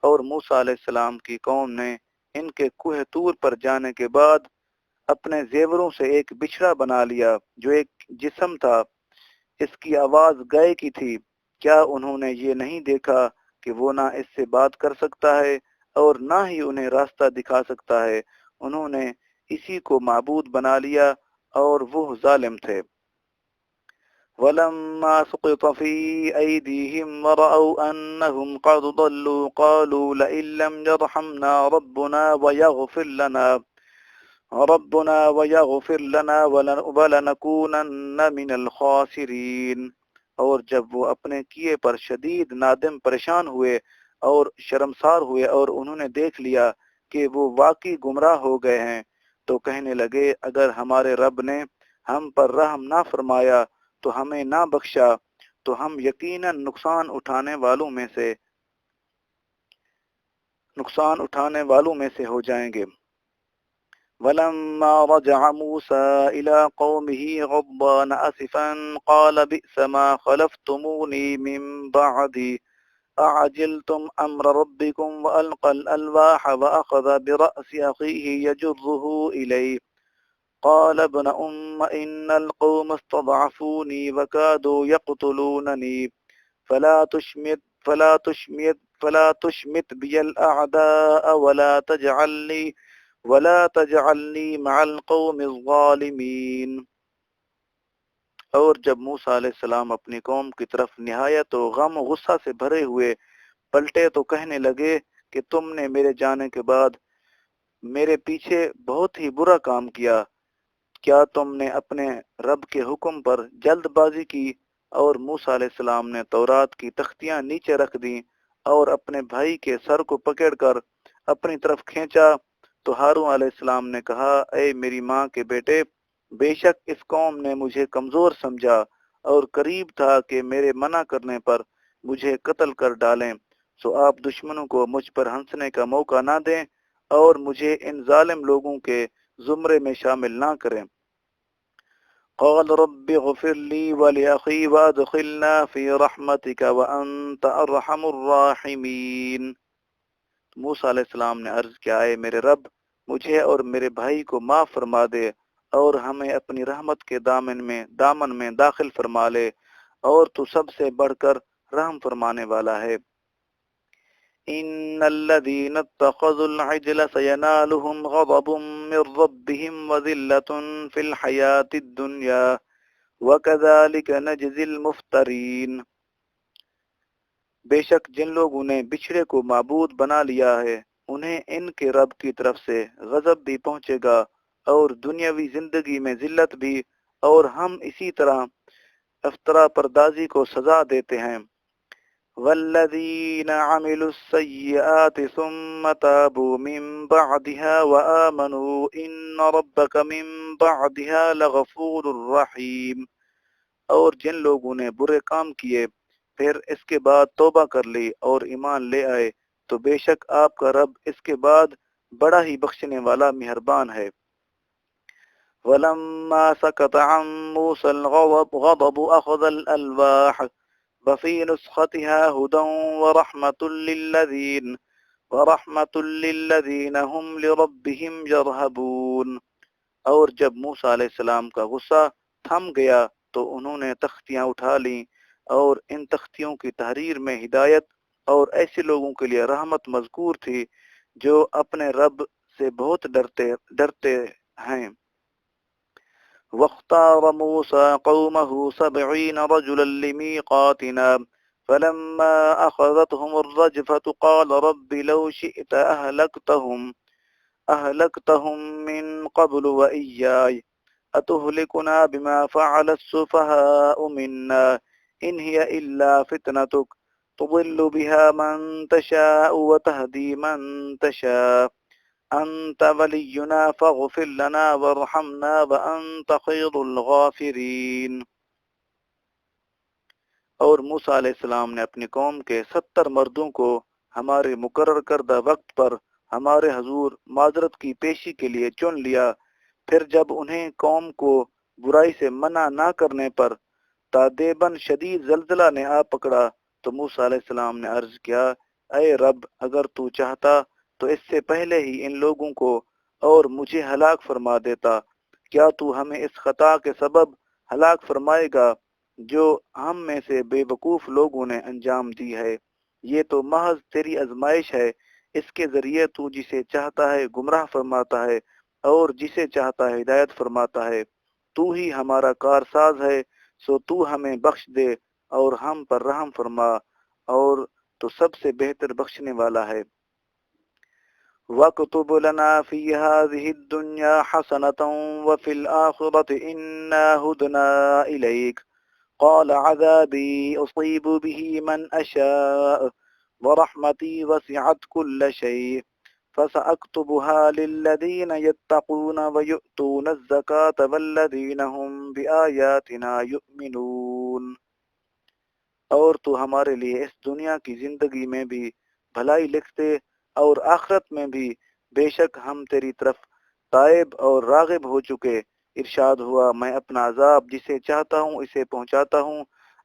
اور موسیٰ علیہ السلام کی قوم نے ان کے کوہ طور پر جانے کے بعد اپنے زیوروں سے ایک بچھڑا بنا لیا جو ایک جسم تھا، اس کی آواز گائے کی تھی، کیا انہوں نے یہ نہیں دیکھا کہ وہ نہ اس سے بات کر سکتا ہے اور نہ ہی انہیں راستہ دکھا سکتا ہے، انہوں نے اسی کو معبود بنا لیا اور وہ ظالم تھے۔ وَلَمَّا سُقِطَ فِي أَيْدِيهِمْ وَرَأَوْا أَنَّهُمْ قَدْ ضَلُّوا قَالُوا لَئِن لَّمْ يَرْحَمْنَا رَبُّنَا وَيَغْفِرْ لَنَا وَلَنَكُونَنَّ مِنَ الْخَاسِرِينَ، اور جب وہ اپنے کیے پر شدید نادم پریشان ہوئے اور شرمسار ہوئے اور انہوں نے دیکھ لیا کہ وہ واقعی گمراہ ہو گئے ہیں تو کہنے لگے اگر ہمارے رب نے ہم پر رحم نہ فرمایا تو ہمیں نہ بخشا تو ہم یقیناً نقصان اٹھانے والوں میں سے ہو جائیں گے۔ وَلَمَّا رَجَعَ مُوسَى إِلَىٰ قَوْمِهِ غَضْبَانَ أَسِفًا قَالَ بِئْسَ مَا خَلَفْتُمُونِي مِن بَعْدِي أَعَجِلْتُمْ أَمْرَ رَبِّكُمْ وَأَلْقَى الْأَلْوَاحَ وَأَخَذَ بِرَأْسِ أَخِيهِ يَجُرُّهُ إِلَيْهِ قال ابن إن القوم استضعفوني وكادوا يقتلونني فلا تشمت بي الأعداء ولا تجعلني مع القوم الظالمين، اور جب موسیٰ علیہ السلام اپنی قوم کی طرف نہایت و غم و غصہ سے بھرے ہوئے پلٹے تو کہنے لگے کہ تم نے میرے جانے کے بعد میرے پیچھے بہت ہی برا کام کیا، کیا تم نے اپنے رب کے حکم پر جلد بازی کی اور موسیٰ علیہ السلام نے تورات کی تختیاں نیچے رکھ دیں اور اپنے بھائی کے سر کو پکڑ کر اپنی طرف کھینچا تو ہارون علیہ السلام نے کہا اے میری ماں کے بیٹے، بے شک اس قوم نے مجھے کمزور سمجھا اور قریب تھا کہ میرے منع کرنے پر مجھے قتل کر ڈالیں، سو آپ دشمنوں کو مجھ پر ہنسنے کا موقع نہ دیں اور مجھے ان ظالم لوگوں کے زمرے میں شامل نہ کریں۔ قال رب اغفر لي ولأخي وادخلنا في رحمتك وأنت أرحم الراحمين، موسیٰ علیہ السلام نے عرض کیا اے میرے رب مجھے اور میرے بھائی کو معاف فرما دے اور ہمیں اپنی رحمت کے دامن میں داخل فرما لے، اور تو سب سے بڑھ کر رحم فرمانے والا ہے۔ ان الذين اتخذوا العجل سينالهم غضب من ربهم وذلة في الحياة الدنيا وكذلك نجزي المفترين، بے شک جن لوگوں نے بچھڑے کو معبود بنا لیا ہے انہیں ان کے رب کی طرف سے غضب بھی پہنچے گا اور دنیاوی زندگی میں ذلت بھی، اور ہم اسی طرح افطرا پردازی کو سزا دیتے ہیں۔ والذین عملوا السیئات ثم تابوا من بعدها وآمنوا ان ربک من بعدها لغفور رحیم، اور جن لوگوں نے برے کام کیے پھر اس کے بعد توبہ کر لی اور ایمان لے آئے تو بے شک آپ کا رب اس کے بعد بڑا ہی بخشنے والا مہربان ہے۔ وَلَمَّا سَكَتَ عَن مُوسَى الْغَضَبُ أَخَذَ الْأَلْوَاحَ وَفِي نُسْخَتِهَا هُدًى وَرَحْمَةٌ لِّلَّذِينَ هُمْ لِرَبِّهِمْ يَرْهَبُونَ، اور جب موسیٰ علیہ السلام کا غصہ تھم گیا تو انہوں نے تختیاں اٹھا لیں، اور ان تختیوں کی تحریر میں ہدایت اور ایسے لوگوں کے لیے رحمت مذکور تھی جو اپنے رب سے بہت ڈرتے ہیں۔ واختار موسى قومه 70 رجلا لميقاتنا فلما أخذتهم الرجفة قال رب لو شئت أهلكتهم من قبل وإياي أتهلكنا بما فعل السفهاء منا إن هي إلا فتنتك تضل بها من تشاء وتهدي من تشاء أنت ولينا فاغفر لنا وارحمنا وأنت خير الغافرين۔ اور موسیٰ علیہ السلام نے اپنی قوم کے 70 مردوں کو ہمارے مقرر کردہ وقت پر ہمارے حضور معذرت کی پیشی کے لیے چن لیا۔ پھر جب انہیں قوم کو برائی سے منع نہ کرنے پر تادیباً شدید زلزلہ نے آ پکڑا تو موسیٰ علیہ السلام نے عرض کیا، اے رب، اگر تو چاہتا تو اس سے پہلے ہی ان لوگوں کو اور مجھے ہلاک فرما دیتا۔ کیا تو ہمیں اس خطا کے سبب ہلاک فرمائے گا جو ہم میں سے بے وقوف لوگوں نے انجام دی ہے؟ یہ تو محض تیری آزمائش ہے، اس کے ذریعے تو جسے چاہتا ہے گمراہ فرماتا ہے اور جسے چاہتا ہے ہدایت فرماتا ہے۔ تو ہی ہمارا کارساز ہے، سو تو ہمیں بخش دے اور ہم پر رحم فرما، اور تو سب سے بہتر بخشنے والا ہے۔ وَاكْتُبْ لَنَا فِي هَذِهِ الدُّنْيَا حَسَنَةً وَفِي الْآخِرَةِ إِنَّا هُدْنَا إِلَيْكَ قَالَ عَذَابِي أُصِيبُ بِهِ مَنْ أَشَاءُ وَرَحْمَتِي وَسِعَتْ كُلَّ شَيْءٍ فَسَأَكْتُبُهَا لِلَّذِينَ يَتَّقُونَ وَيُؤْتُونَ الزَّكَاةَ وَالَّذِينَ هُمْ بِآيَاتِنَا يُؤْمِنُونَ۔ اور تو ہمارے لیے اس دنیا کی زندگی میں بھی بھلائی لکھ دے اور آخرت میں بھی، بے شک ہم تیری طرف تائب اور راغب ہو چکے۔ ارشاد ہوا، میں اپنا عذاب جسے چاہتا ہوں اسے پہنچاتا ہوں،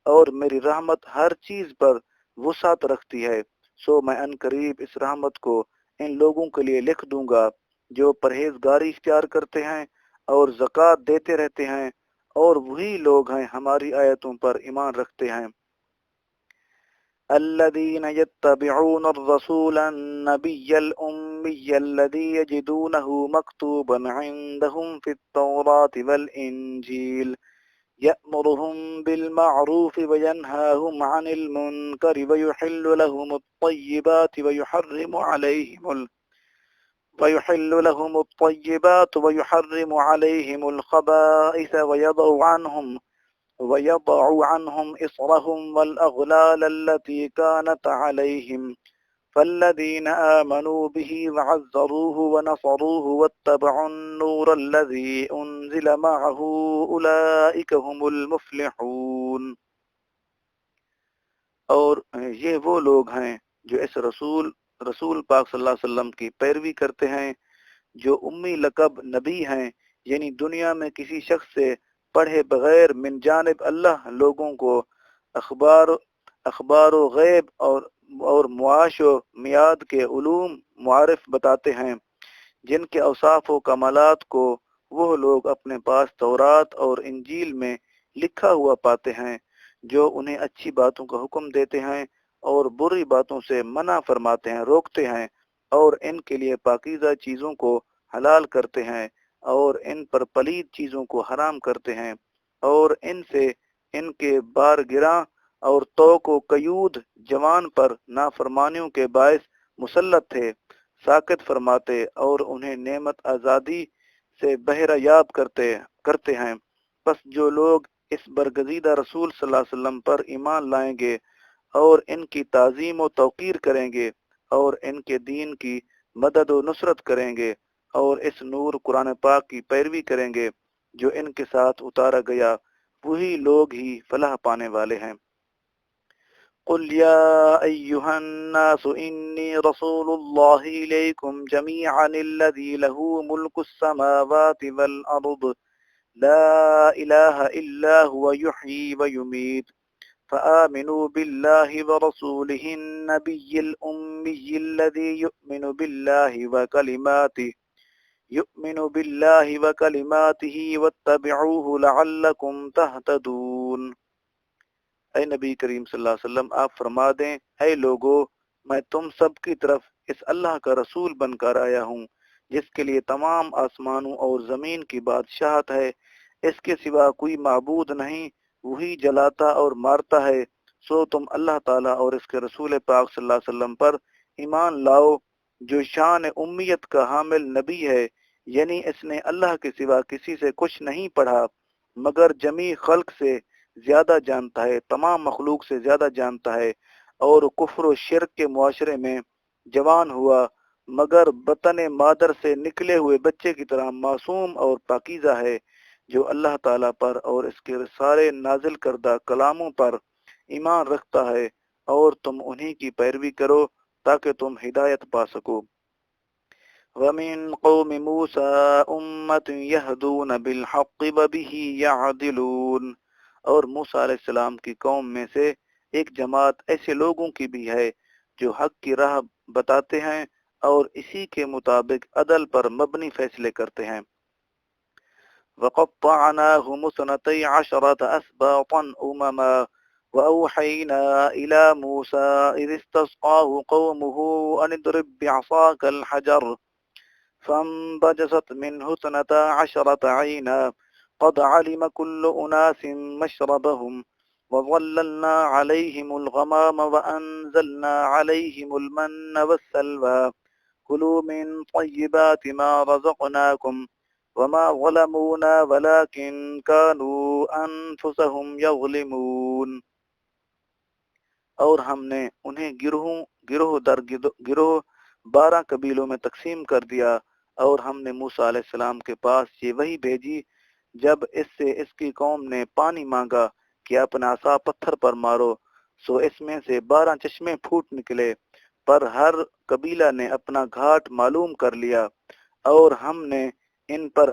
اور میری رحمت ہر چیز پر وسعت رکھتی ہے، سو میں ان قریب اس رحمت کو ان لوگوں کے لیے لکھ دوں گا جو پرہیزگاری اختیار کرتے ہیں اور زکوٰۃ دیتے رہتے ہیں، اور وہی لوگ ہیں ہماری آیتوں پر ایمان رکھتے ہیں۔ الذين يتبعون الرسول النبي الأمي الذي يجدونه مكتوبا عندهم في التوراة والإنجيل يأمرهم بالمعروف وينهاهم عن المنكر ويحل لهم الطيبات ويحرم عليهم الخبائث ويضع عنهم إصرهم والأغلال التي كانت عليهم فالذين آمنوا به وعزروه ونصروه واتبعوا النور الذي أنزل معه أولئك هم المفلحون۔ اور یہ وہ لوگ ہیں جو اس رسول پاک صلی اللہ علیہ وسلم کی پیروی کرتے ہیں، جو امی لقب نبی ہیں، یعنی دنیا میں کسی شخص سے پڑھے بغیر من جانب اللہ لوگوں کو اخبار و غیب اور معاش و میاد کے علوم معارف بتاتے ہیں، جن کے اوصاف و کمالات کو وہ لوگ اپنے پاس تورات اور انجیل میں لکھا ہوا پاتے ہیں، جو انہیں اچھی باتوں کا حکم دیتے ہیں اور بری باتوں سے منع فرماتے ہیں، روکتے ہیں، اور ان کے لیے پاکیزہ چیزوں کو حلال کرتے ہیں اور ان پر پلید چیزوں کو حرام کرتے ہیں، اور ان سے ان کے بار گراں اور توق و قیود جوان پر نافرمانیوں کے باعث مسلط تھے، ساکت فرماتے اور انہیں نعمت آزادی سے بہرہ یاب کرتے ہیں۔ پس جو لوگ اس برگزیدہ رسول صلی اللہ علیہ وسلم پر ایمان لائیں گے اور ان کی تعظیم و توقیر کریں گے اور ان کے دین کی مدد و نصرت کریں گے اور اس نور قرآن پاک کی پیروی کریں گے جو ان کے ساتھ اتارا گیا، وہی لوگ ہی فلاح پانے والے ہیں۔ قل يا أيها الناس إني رسول الله إليكم جميعا الذي له ملك السماوات والأرض لا إله إلا هو يحيي ويميت فآمنوا بالله ورسوله النبي الأمي الذي يؤمن بالله وكلماته يؤمن بالله وكلماته واتبعوه لعلكم تهتدون۔ اے نبی کریم صلی اللہ علیہ وسلم آپ فرما دیں، اے لوگو، میں تم سب کی طرف اس اللہ کا رسول بن کر آیا ہوں جس کے لیے تمام آسمانوں اور زمین کی بادشاہت ہے، اس کے سوا کوئی معبود نہیں، وہی جلاتا اور مارتا ہے، سو تم اللہ تعالیٰ اور اس کے رسول پاک صلی اللہ علیہ وسلم پر ایمان لاؤ جو شان امیت کا حامل نبی ہے، یعنی اس نے اللہ کے سوا کسی سے کچھ نہیں پڑھا مگر جمیع خلق سے زیادہ جانتا ہے، تمام مخلوق سے زیادہ جانتا ہے، اور کفر و شرک کے معاشرے میں جوان ہوا مگر بطن مادر سے نکلے ہوئے بچے کی طرح معصوم اور پاکیزہ ہے، جو اللہ تعالیٰ پر اور اس کے سارے نازل کردہ کلاموں پر ایمان رکھتا ہے، اور تم انہی کی پیروی کرو تاکہ تم ہدایت پا سکو۔ وَمِن قَوْمِ مُوسَىٰ أُمَّةٌ يَهْدُونَ بِالْحَقِّ وَبِهِ يَعْدِلُونَ، اور موسیٰ علیہ السلام کی قوم میں سے ایک جماعت ایسے لوگوں کی بھی ہے جو حق کی راہ بتاتے ہیں اور اسی کے مطابق عدل پر مبنی فیصلے کرتے ہیں۔ وَقَطَّعْنَاهُمُ اثْنَتَيْ عَشْرَةَ أَسْبَاطًا أُمَمًا وَأَوْحَيْنَا إِلَى مُوسَىٰ إِذِ اسْتَسْقَاهُ قَوْمُهُ أَنِ اضْرِب بِّعَصَاكَ الْحَجَرَ فانبجست منه 12 عينا قد علم كل أناس مشربهم وظللنا عليهم الغمام وأنزلنا عليهم المن والسلوى كلوا من طيبات ما رزقناكم وما ظلمونا ولكن كانوا أنفسهم يظلمون۔ اور ہم نے انہیں گروہ در گروہ 12 قبیلوں میں تقسیم کر دیا، اور ہم نے موسیٰ علیہ السلام کے پاس یہ وحی بھیجی جب اس سے اس کی قوم نے پانی مانگا کہ اپنا عصا پتھر پر مارو، سو اس میں سے 12 چشمے پھوٹ نکلے، پر ہر قبیلہ نے اپنا گھاٹ معلوم کر لیا، اور ہم نے ان پر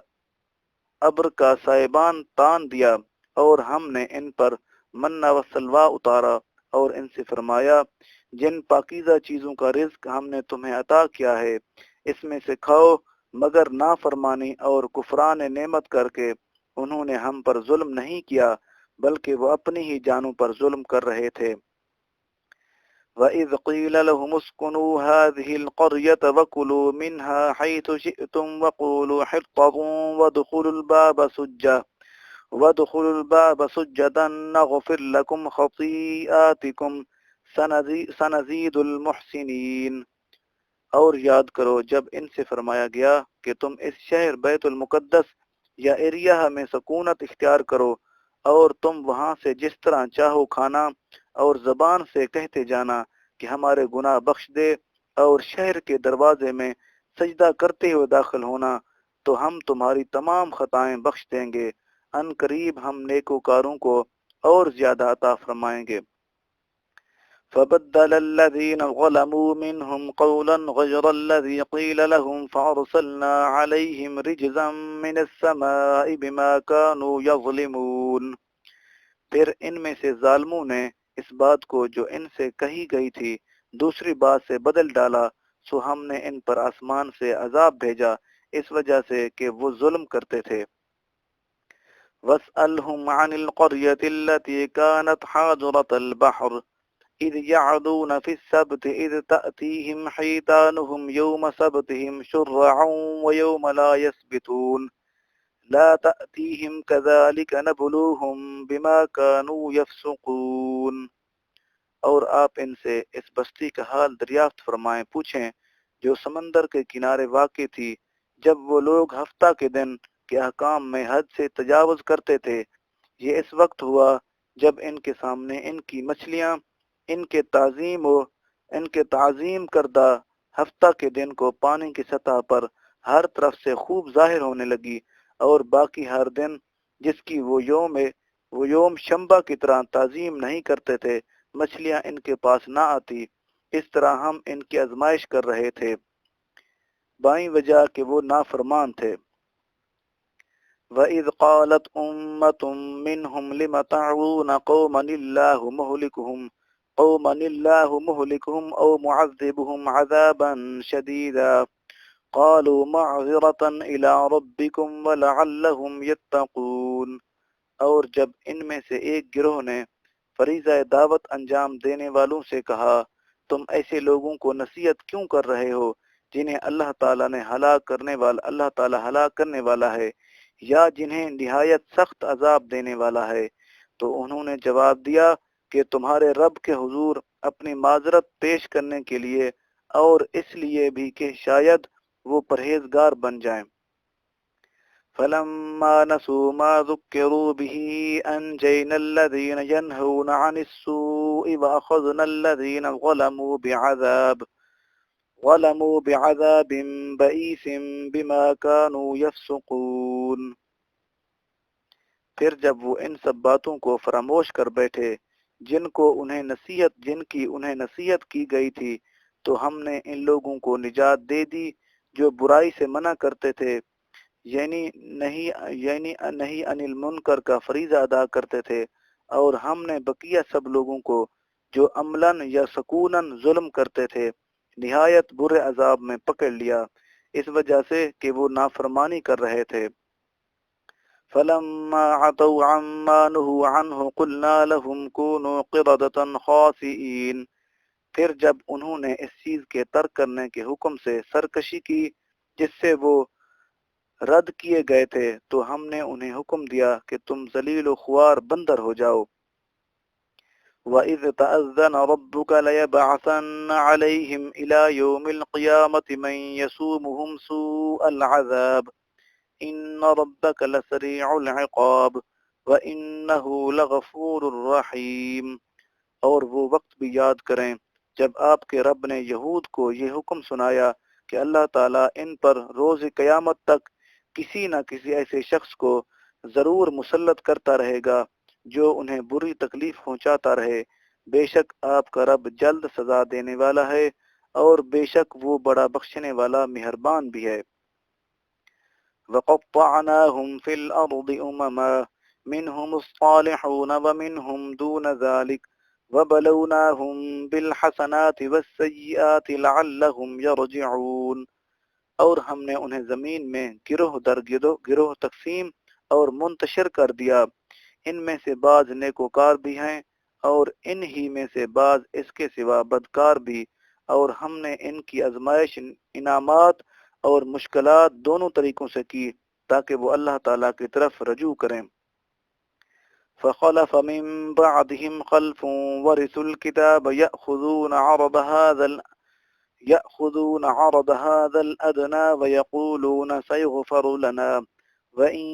ابر کا سائبان تان دیا، اور ہم نے ان پر منہ و سلوا اتارا، اور ان سے فرمایا جن پاکیزہ چیزوں کا رزق ہم نے تمہیں عطا کیا ہے اس میں سے کھاؤ، مگر نافرمانی اور کفران نعمت کر کے انہوں نے ہم پر ظلم نہیں کیا بلکہ وہ اپنی ہی جانوں پر ظلم کر رہے تھے۔ وَإِذْ قِيلَ لَهُمُ اسْكُنُوا هَٰذِهِ الْقَرْيَةَ وَكُلُوا مِنْهَا حَيْثُ شِئْتُمْ وَقُولُوا حِطَّةٌ وَادْخُلُوا الْبَابَ سُجَّدًا نَغْفِرْ لَكُمْ خَطِيئَاتِكُمْ سَنَزِيدُ الْمُحْسِنِينَ۔ اور یاد کرو جب ان سے فرمایا گیا کہ تم اس شہر بیت المقدس یا ایریہ میں سکونت اختیار کرو اور تم وہاں سے جس طرح چاہو کھانا اور زبان سے کہتے جانا کہ ہمارے گناہ بخش دے، اور شہر کے دروازے میں سجدہ کرتے ہوئے داخل ہونا، تو ہم تمہاری تمام خطائیں بخش دیں گے، ان قریب ہم نیکوکاروں کو اور زیادہ عطا فرمائیں گے۔ فبدل الذين ظلموا منهم قولا غير الذي قيل لهم فأرسلنا عليهم رجزا من السماء بما كانوا يظلمون۔ پھر ان میں سے ظالموں نے اس بات کو جو ان سے کہی گئی تھی دوسری بات سے بدل ڈالا، سو ہم نے ان پر آسمان سے عذاب بھیجا اس وجہ سے کہ وہ ظلم کرتے تھے۔ وَاسْأَلْهُمْ عَنِ الْقَرْيَةِ الَّتِي كَانَتْ حَاضِرَةَ الْبَحْرِ إِذْ يَعْدُونَ فِي السَّبْتِ إِذْ تَأْتِيهِمْ حِيتَانُهُمْ يَوْمَ سَبْتِهِمْ شُرَّعًا وَيَوْمَ لَا يَسْبِتُونَ لا تأتيهم كذلك نبلوهم بما كانوا يفسقون۔ اور آپ ان سے اس بستی کا حال دریافت فرمائیں، پوچھیں جو سمندر کے کنارے واقع تھی، جب وہ لوگ ہفتہ کے دن کے احکام میں حد سے تجاوز کرتے تھے، یہ اس وقت ہوا جب ان کے سامنے ان کی مچھلیاں ان کے تعظیم کردہ ہفتہ کے دن کو پانی کی سطح پر ہر طرف سے خوب ظاہر ہونے لگی، اور باقی ہر دن جس کی وہ یوم شنبہ کی طرح تعظیم نہیں کرتے تھے مچھلیاں ان کے پاس نہ آتی، اس طرح ہم ان کی آزمائش کر رہے تھے بائیں وجہ کہ وہ نافرمان تھے۔ وَإِذْ قَالَتْ أُمَّةٌ مِّنْهُمْ لِمَ تَعْظُونَ قَوْمًا اللَّهُ مُهْلِكُهُمْ أَوْ مُعَذِّبُهُمْ عَذَابًا شَدِيدًا قالوا معذرة إلى ربكم ولعلهم يتقون۔ اور جب ان میں سے ایک گروہ نے فریضہ دعوت انجام دینے والوں سے کہا تم ایسے لوگوں کو نصیحت کیوں کر رہے ہو جنہیں اللہ تعالیٰ نے اللہ تعالیٰ ہلاک کرنے والا ہے یا جنہیں نہایت سخت عذاب دینے والا ہے، تو انہوں نے جواب دیا کہ تمہارے رب کے حضور اپنی معذرت پیش کرنے کے لیے اور اس لیے بھی کہ شاید وہ پرہیزگار بن جائیں۔ فلما نسوا ما ذكروا به أنجينا الذين ينهون عن السوء وأخذنا الذين ظلموا بعذاب بئيس بما كانوا يفسقون۔ پھر جب وہ ان سب باتوں کو فراموش کر بیٹھے جن کی انہیں نصیحت کی گئی تھی، تو ہم نے ان لوگوں کو نجات دے دی جو برائی سے منع کرتے تھے، یعنی نہیں عن المنکر کا فریضہ ادا کرتے تھے، اور ہم نے بقیہ سب لوگوں کو جو عملاً یا سکوناً ظلم کرتے تھے نہایت برے عذاب میں پکڑ لیا، اس وجہ سے کہ وہ نافرمانی کر رہے تھے۔ فلما عتوا عما نهوا عنه قلنا لهم كونوا قردة خاسئين۔ پھر جب انہوں نے اس چیز کے ترک کرنے کے حکم سے سرکشی کی جس سے وہ رد کیے گئے تھے، تو ہم نے انہیں حکم دیا کہ تم ذلیل و خوار بندر ہو جاؤ۔ وَإِذْ تَأَذَّنَ رَبُّكَ لَيَبْعَثَنَّ عَلَيْهِمْ إِلَى يَوْمِ الْقِيَامَةِ مَنْ يَسُومُهُمْ سُوءَ الْعَذَابِ إِنَّ رَبَّكَ لَسَرِيعُ الْعِقَابِ وَإِنَّهُ لَغَفُورٌ رَحِيمٌ۔ اور وہ وقت بھی یاد کریں جب آپ کے رب نے یہود کو یہ حکم سنایا کہ اللہ تعالیٰ ان پر روز قیامت تک کسی نہ کسی ایسے شخص کو ضرور مسلط کرتا رہے گا جو انہیں بری تکلیف پہنچاتا رہے، بے شک آپ کا رب جلد سزا دینے والا ہے اور بے شک وہ بڑا بخشنے والا مہربان بھی ہے۔ وَقَطَّعْنَاهُمْ فِي الْأَرْضِ أُمَمًا مِنْهُمُ الصَّالِحُونَ وَمِنْهُمْ دُونَ ذَلِكَ وَبَلَوْنَاهُمْ بِالْحَسَنَاتِ وَالسَّيِّئَاتِ لَعَلَّهُمْ يَرْجِعُونَ۔ اور ہم نے انہیں زمین میں گروہ در گروہ تقسیم اور منتشر کر دیا، ان میں سے بعض نیکوکار بھی ہیں اور ان ہی میں سے بعض اس کے سوا بدکار بھی، اور ہم نے ان کی آزمائش انعامات اور مشکلات دونوں طریقوں سے کی تاکہ وہ اللہ تعالیٰ کی طرف رجوع کریں۔ فخلف من بعدهم خلف ورثوا الكتاب يأخذون عرض هذا الأدنى ويقولون سيغفر لنا وإن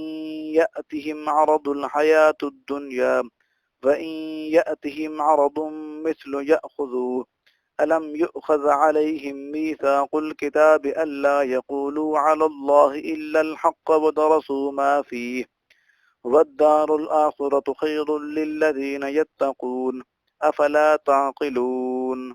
يأتهم عرض مثل يأخذوه ألم يؤخذ عليهم ميثاق الكتاب ألا يقولوا على الله إلا الحق ودرسوا ما فيه والدار الآخرة خير للذين يتقون أفلا تعقلون۔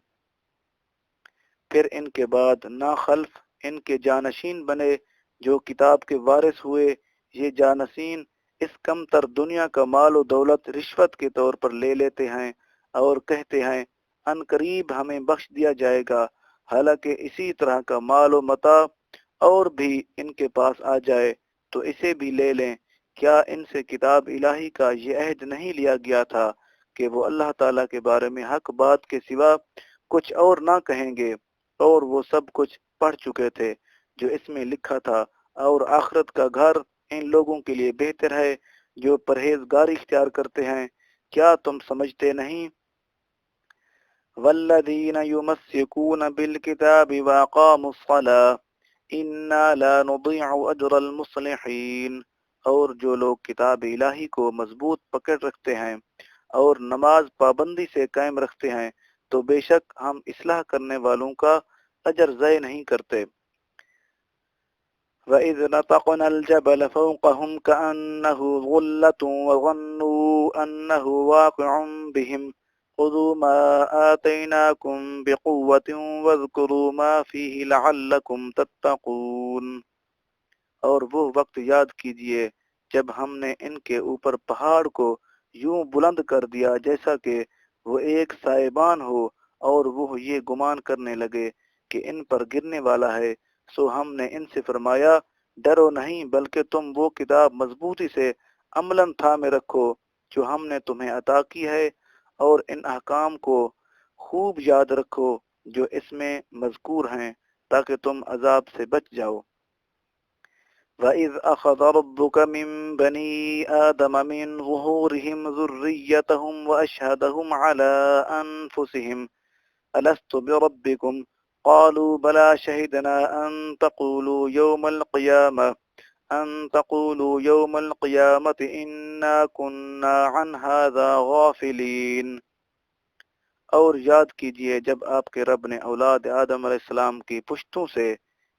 پھر ان کے بعد نا خلف ان کے جانشین بنے جو کتاب کے وارث ہوئے، یہ جانشین اس کم تر دنیا کا مال و دولت رشوت کے طور پر لے لیتے ہیں اور کہتے ہیں ان قریب ہمیں بخش دیا جائے گا، حالانکہ اسی طرح کا مال و متاع اور بھی ان کے پاس آ جائے تو اسے بھی لے لیں۔ کیا ان سے کتاب الہی کا یہ عہد نہیں لیا گیا تھا کہ وہ اللہ تعالیٰ کے بارے میں حق بات کے سوا کچھ اور نہ کہیں گے، اور وہ سب کچھ پڑھ چکے تھے جو اس میں لکھا تھا، اور آخرت کا گھر ان لوگوں کے لیے بہتر ہے جو پرہیزگاری اختیار کرتے ہیں، کیا تم سمجھتے نہیں؟ والذین یمسکون بالکتاب واقاموا الصلاة انا لا نضيع اجر المصلحین۔ اور جو لوگ کتاب الہی کو مضبوط پکڑ رکھتے ہیں اور نماز پابندی سے قائم رکھتے ہیں تو بے شک ہم اصلاح کرنے والوں کا اجر ضائع نہیں کرتے۔ وَإِذْ نَتَقْنَا الْجَبَلَ فَوْقَهُمْ كَأَنَّهُ ظُلَّةٌ وَظَنُّوا أَنَّهُ واقع بِهِمْ خُذُوا مَا آتَيْنَاكُمْ بِقُوَّةٍ وَاذْكُرُوا مَا فِيهِ لَعَلَّكُمْ تَتَّقُونَ۔ اور وہ وقت یاد کیجئے جب ہم نے ان کے اوپر پہاڑ کو یوں بلند کر دیا جیسا کہ وہ ایک سائبان ہو، اور وہ یہ گمان کرنے لگے کہ ان پر گرنے والا ہے، سو ہم نے ان سے فرمایا ڈرو نہیں بلکہ تم وہ کتاب مضبوطی سے عملاً تھامے رکھو جو ہم نے تمہیں عطا کی ہے اور ان احکام کو خوب یاد رکھو جو اس میں مذکور ہیں تاکہ تم عذاب سے بچ جاؤ وَإِذْ أَخَذَ رَبُّكَ مِنْ بَنِي آدَمَ مِنْ ظُهُورِهِمْ ذُرِّيَّتَهُمْ وَأَشْهَدَهُمْ عَلَى أَنفُسِهِمْ أَلَسْتُ بِرَبِّكُمْ قَالُوا بَلَى شَهِدْنَا أَن تَقُولُوا يَوْمَ الْقِيَامَةِ إِنَّا كُنَّا عَنْ هَذَا غَافِلِينَ اور یاد کیجئے جب آپ کے رب نے اولاد آدم علیہ السلام کی پشتوں سے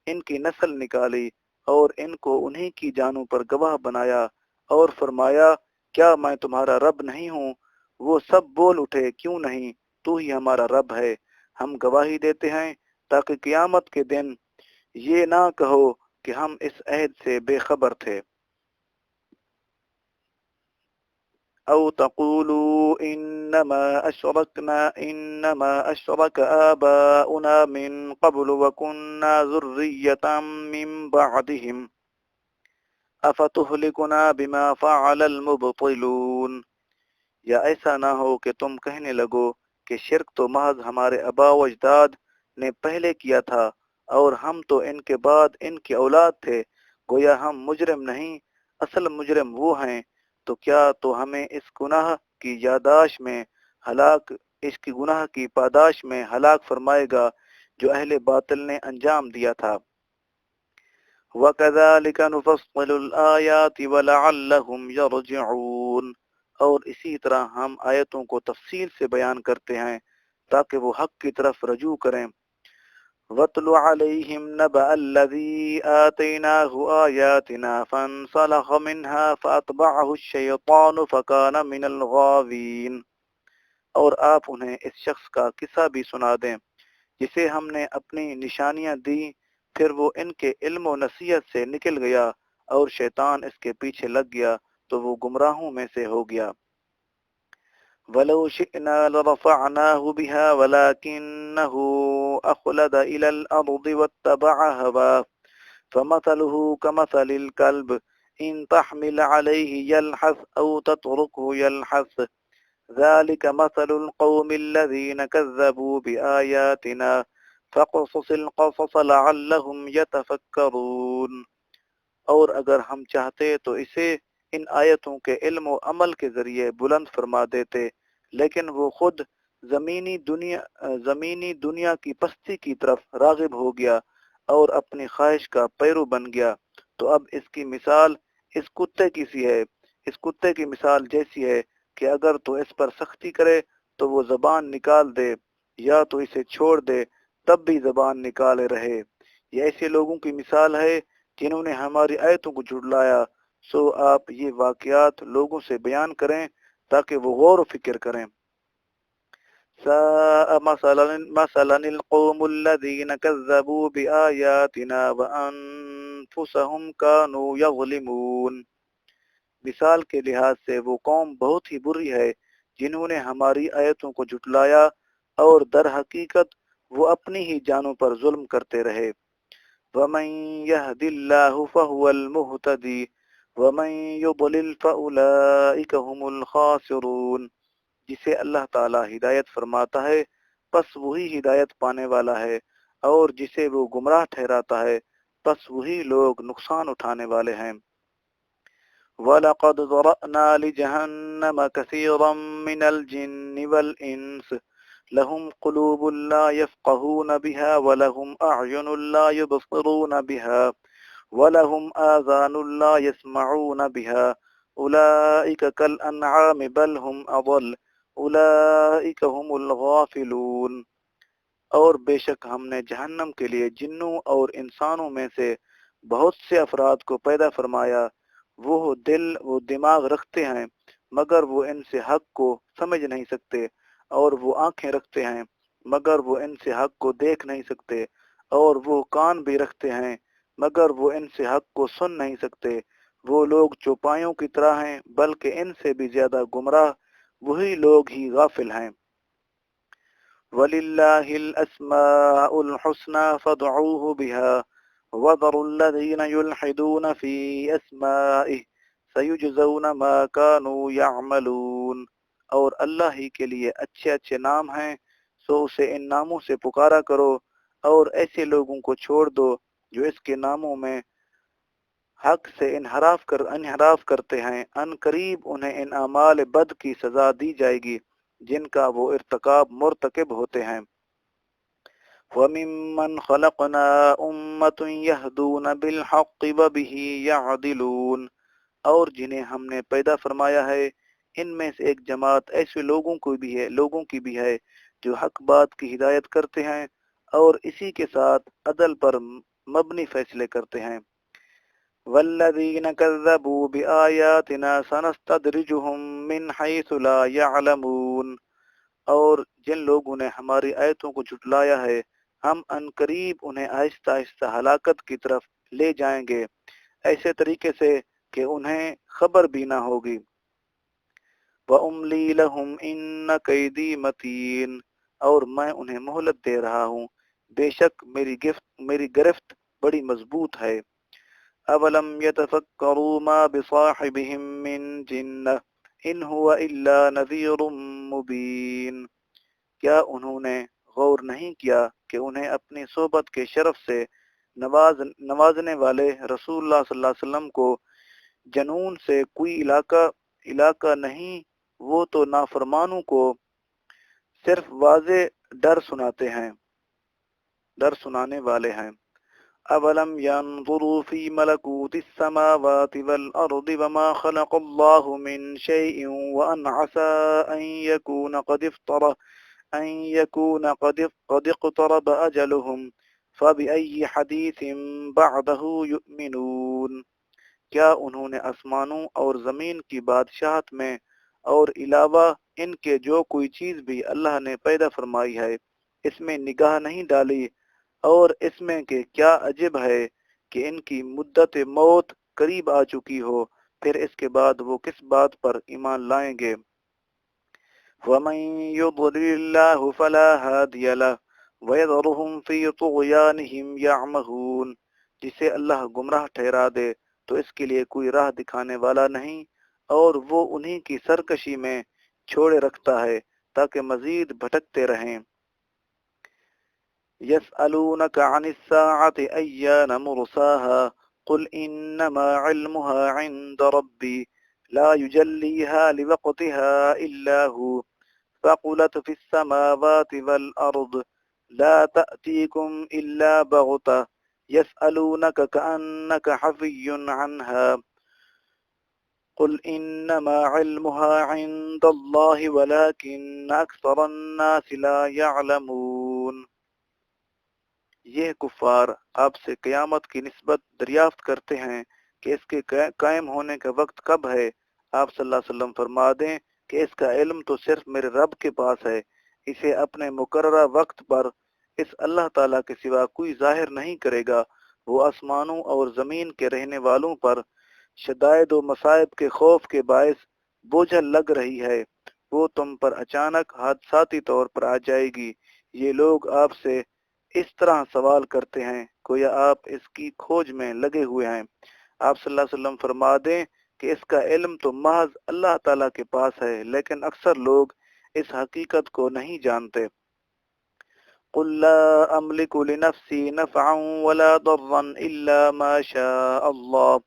ان کی نسل نکالی اور ان کو انہی کی جانوں پر گواہ بنایا اور فرمایا کیا میں تمہارا رب نہیں ہوں؟ وہ سب بول اٹھے کیوں نہیں، تو ہی ہمارا رب ہے، ہم گواہی دیتے ہیں تاکہ قیامت کے دن یہ نہ کہو کہ ہم اس عہد سے بے خبر تھے۔ أو تقولوا إنما أشرك آباؤنا من قبل وكنا ذرية من بعدهم أفتهلكنا بما فعل المبطلون یا ایسا نہ ہو کہ تم کہنے لگو کہ شرک تو محض ہمارے آبا و اجداد نے پہلے کیا تھا اور ہم تو ان کے بعد ان کی اولاد تھے، گویا ہم مجرم نہیں، اصل مجرم وہ ہیں۔ تو کیا تو ہمیں اس گناہ کی یاداشت میں ہلاک اس کی گناہ کی پاداش میں ہلاک فرمائے گا جو اہل باطل نے انجام دیا تھا۔ وَكَذَلِكَ نُفَصِّلُ الْآيَاتِ وَلَعَلَّهُمْ يَرْجِعُونَ اور اسی طرح ہم آیتوں کو تفصیل سے بیان کرتے ہیں تاکہ وہ حق کی طرف رجوع کریں۔ وَاتْلُ عَلَيْهِمْ نَبَأَ الَّذِي آتَيْنَاهُ آيَاتِنَا فَانْسَلَخَ مِنْهَا فَأَتْبَعَهُ الشَّيْطَانُ فَكَانَ مِنَ الْغَاوِينَ اور آپ انہیں اس شخص کا قصہ بھی سنا دیں جسے ہم نے اپنی نشانیاں دی، پھر وہ ان کے علم و نصیحت سے نکل گیا اور شیطان اس کے پیچھے لگ گیا تو وہ گمراہوں میں سے ہو گیا۔ وَلَوْ شِئْنَا لَرَفَعْنَاهُ بِهَا وَلَكِنَّهُ أَخْلَدَ إِلَى الْأَرْضِ وَاتَّبَعَ هَوَاهُ فَمَثَلُهُ كَمَثَلِ الْكَلْبِ إِنْ تَحْمِلْ عَلَيْهِ يَلْحَثْ أَوْ تَتْرُكْهُ يَلْحَث ذَلِكَ مَثَلُ الْقَوْمِ الَّذِينَ كَذَّبُوا بِآيَاتِنَا فَاقْصُصِ الْقَصَصَ لَعَلَّهُمْ يَتَفَكَّرُونَ اور اگر ہم چاہتے تو اسے ان آیتوں کے علم و عمل کے ذریعے بلند فرما دیتے، لیکن وہ خود زمینی دنیا کی پستی کی طرف راغب ہو گیا اور اپنی خواہش کا پیرو بن گیا۔ تو اب اس کی مثال اس کتے کی سی ہے، اس کتے کی مثال جیسی ہے کہ اگر تو اس پر سختی کرے تو وہ زبان نکال دے، یا تو اسے چھوڑ دے تب بھی زبان نکالے رہے۔ یہ ایسے لوگوں کی مثال ہے جنہوں نے ہماری آیتوں کو جھٹلایا، سو آپ یہ واقعات لوگوں سے بیان کریں تاکہ وہ غور و فکر کریں۔ ساء مثلا القوم الذين كذبوا بآياتنا وأنفسهم كانوا يظلمون مثال کے لحاظ سے وہ قوم بہت ہی بری ہے جنہوں نے ہماری آیتوں کو جھٹلایا اور در حقیقت وہ اپنی ہی جانوں پر ظلم کرتے رہے۔ وَمَن يَهْدِ اللَّهُ فَهُوَ الْمُهْتَدِي وَمَن يُضْلِلْ فَأُولَئِكَ هُمُ الْخَاسِرُونَ جسے اللہ تعالی ہدایت فرماتا ہے پس وہی ہدایت پانے والا ہے، اور جسے وہ گمراہ ٹھہراتا ہے پس وہی لوگ نقصان اٹھانے والے ہیں۔ وَلَقَدْ ذَرَأْنَا لِجَهَنَّمَ كَثِيرًا مِنَ الْجِنِّ وَالْإِنسِ لَهُمْ قُلُوبٌ لَا يَفْقَهُونَ بِهَا وَلَهُمْ أَعْيُنٌ لَا يُبْصِرُونَ بِهَا وَلَهُمْ آذَانٌ لَا يَسْمَعُونَ بِهَا أُولَئِكَ كَالْأَنْعَامِ بَلْ هُمْ أَضَلُّ أُولَئِكَ هُمُ الْغَافِلُونَ اور بے شک ہم نے جہنم کے لیے جنوں اور انسانوں میں سے بہت سے افراد کو پیدا فرمایا، وہ دل وہ دماغ رکھتے ہیں مگر وہ ان سے حق کو سمجھ نہیں سکتے، اور وہ آنکھیں رکھتے ہیں مگر وہ ان سے حق کو دیکھ نہیں سکتے، اور وہ کان بھی رکھتے ہیں مگر وہ ان سے حق کو سن نہیں سکتے۔ وہ لوگ چوپایوں کی طرح ہیں بلکہ ان سے بھی زیادہ گمراہ وہی لوگ ہی غافل ہیں۔ وَلِلَّهِ الْأَسْمَاءُ الْحُسْنَى فَادْعُوهُ بِهَا وَذَرُوا الَّذِينَ يُلْحِدُونَ فِي أَسْمَائِهِ سَيُجْزَوْنَ مَا كَانُوا يَعْمَلُونَ، اور اللہ ہی کے لیے اچھے اچھے نام ہیں، سو اسے ان ناموں سے پکارا کرو، اور ایسے لوگوں کو چھوڑ دو جو اس کے ناموں میں حق سے انحراف کرتے ہیں، ان قریب انہیں ان اعمال بد کی سزا دی جائے گی جن کا وہ ارتکاب مرتکب ہوتے ہیں۔ وَمِمَّنْ خَلَقْنَا أُمَّةٌ يَهْدُونَ بِالْحَقِّ وَبِهِ يَعْدِلُونَ، اور جنہیں ہم نے پیدا فرمایا ہے ان میں سے ایک جماعت ایسے لوگوں کی بھی ہے جو حق بات کی ہدایت کرتے ہیں اور اسی کے ساتھ عدل پر مبنی فیصلے کرتے ہیں۔ وَالَّذِينَ كَذَّبُوا بِآيَاتِنَا سَنَسْتَدْرِجُهُم مِّنْ حَيْثُ لَا يَعْلَمُونَ، اور جن لوگوں نے ہماری آیتوں کو جھٹلایا ہے ہم ان قریب انہیں آہستہ آہستہ ہلاکت کی طرف لے جائیں گے، ایسے طریقے سے کہ انہیں خبر بھی نہ ہوگی۔ وَأُمْلِي لَهُمْ إِنَّ كَيْدِي مَتِينٌ، اور میں انہیں مہلت دے رہا ہوں، بے شک میری گرفت بڑی مضبوط ہے۔ أَوَلَمْ يَتَفَكَّرُوا مَا بِصَاحِبِهِم مِّن جِنَّةٍ إِنْ هُوَ إِلَّا نَذِيرٌ مُّبِينٌ، کیا انہوں نے غور نہیں کیا کہ انہیں اپنی صحبت کے شرف سے نوازنے والے رسول اللہ صلی اللہ علیہ وسلم کو جنون سے کوئی علاقہ نہیں، وہ تو نافرمانوں کو صرف واضح ڈر سنانے والے ہیں۔ أَوَلَمْ يَنظُرُوا فِي مَلَكُوتِ السَّمَاوَاتِ وَالْأَرْضِ وَمَا خَلَقَ اللَّهُ مِنْ شَيْءٍ وَأَنْ عَسَىٰ أَنْ يَكُونَ قَدِ اقْتَرَبَ أَجَلُهُمْ فَبِأَيِّ حَدِيثٍ بَعْدَهُ يُؤْمِنُونَ، کیا انہوں نے آسمانوں اور زمین کی بادشاہت میں اور علاوہ ان کے جو کوئی چیز بھی اللہ نے پیدا فرمائی ہے اس میں نگاہ نہیں ڈالی، اور اس میں کہ کیا عجب ہے کہ ان کی مدت موت قریب آ چکی ہو، پھر اس کے بعد وہ کس بات پر ایمان لائیں گے۔ وَمَن يُضْلِلِ اللَّهُ فَلَا هَادِيَ لَهُ وَيَذَرُهُمْ فِي طُغْيَانِهِمْ يَعْمَهُونَ، جسے اللہ گمراہ ٹھہرا دے تو اس کے لیے کوئی راہ دکھانے والا نہیں، اور وہ انہی کی سرکشی میں چھوڑے رکھتا ہے تاکہ مزید بھٹکتے رہیں۔ يَسْأَلُونَكَ عَنِ السَّاعَةِ أَيَّانَ مُرْسَاهَا قُلْ إِنَّمَا عِلْمُهَا عِندَ رَبِّي لَا يُجَلِّيهَا لِوَقْتِهَا إِلَّا هُوَ ثَقُلَتْ فِي السَّمَاوَاتِ وَالْأَرْضِ لَا تَأْتِيكُمْ إِلَّا بَغْتَةً يَسْأَلُونَكَ كَأَنَّكَ حَفِيٌّ عَنْهَا قُلْ إِنَّمَا عِلْمُهَا عِندَ اللَّهِ وَلَكِنَّ أَكْثَرَ النَّاسِ لَا يَعْلَمُونَ۔ یہ کفار آپ سے قیامت کی نسبت دریافت کرتے ہیں کہ اس کے قائم ہونے کا وقت کب ہے، آپ صلی اللہ علیہ وسلم فرما دیں کہ اس کا علم تو صرف میرے رب کے پاس ہے، اسے اپنے مقررہ وقت پر اس اللہ تعالیٰ کے سوا کوئی ظاہر نہیں کرے گا۔ وہ آسمانوں اور زمین کے رہنے والوں پر شدائد و مصائب کے خوف کے باعث بوجھل لگ رہی ہے، وہ تم پر اچانک حادثاتی طور پر آ جائے گی۔ یہ لوگ آپ سے اس طرح سوال کرتے ہیں گویا آپ اس کی کھوج میں لگے ہوئے ہیں۔ آپ صلی اللہ علیہ وسلم فرما دیں کہ اس کا علم تو محض اللہ تعالیٰ کے پاس ہے، لیکن اکثر لوگ اس حقیقت کو نہیں جانتے۔ قُلْ لَا أَمْلِكُ لِنَفْسِي نَفْعًا وَلَا ضَرًّا إِلَّا مَا شَاءَ اللَّهُ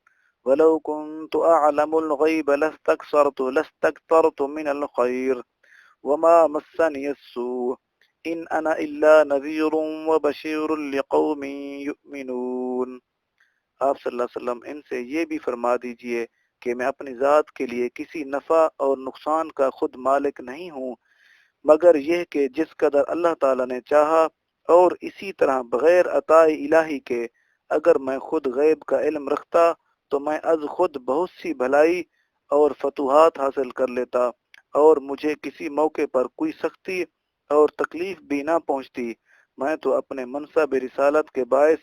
وَلَوْ كُنْتُ أَعْلَمُ الْغَيْبَ لَاسْتَكْثَرْتُ مِنَ الْخَيْرِ وَمَا مَسَّنِيَ السُّوءُ إِنْ أَنَا إِلَّا نَذِيرٌ وَبَشِيرٌ لِقَوْمٍ يُؤْمِنُونَ۔ آپ صلی اللہ علیہ وسلم ان سے یہ بھی فرما دیجئے کہ میں اپنی ذات کے لیے کسی نفع اور نقصان کا خود مالک نہیں ہوں، مگر یہ کہ جس قدر اللہ تعالیٰ نے چاہا، اور اسی طرح بغیر عطاء الہی کے اگر میں خود غیب کا علم رکھتا تو میں از خود بہت سی بھلائی اور فتوحات حاصل کر لیتا، اور مجھے کسی موقع پر کوئی سختی اور تکلیف بھی نہ پہنچتی۔ میں تو اپنے منصب رسالت کے باعث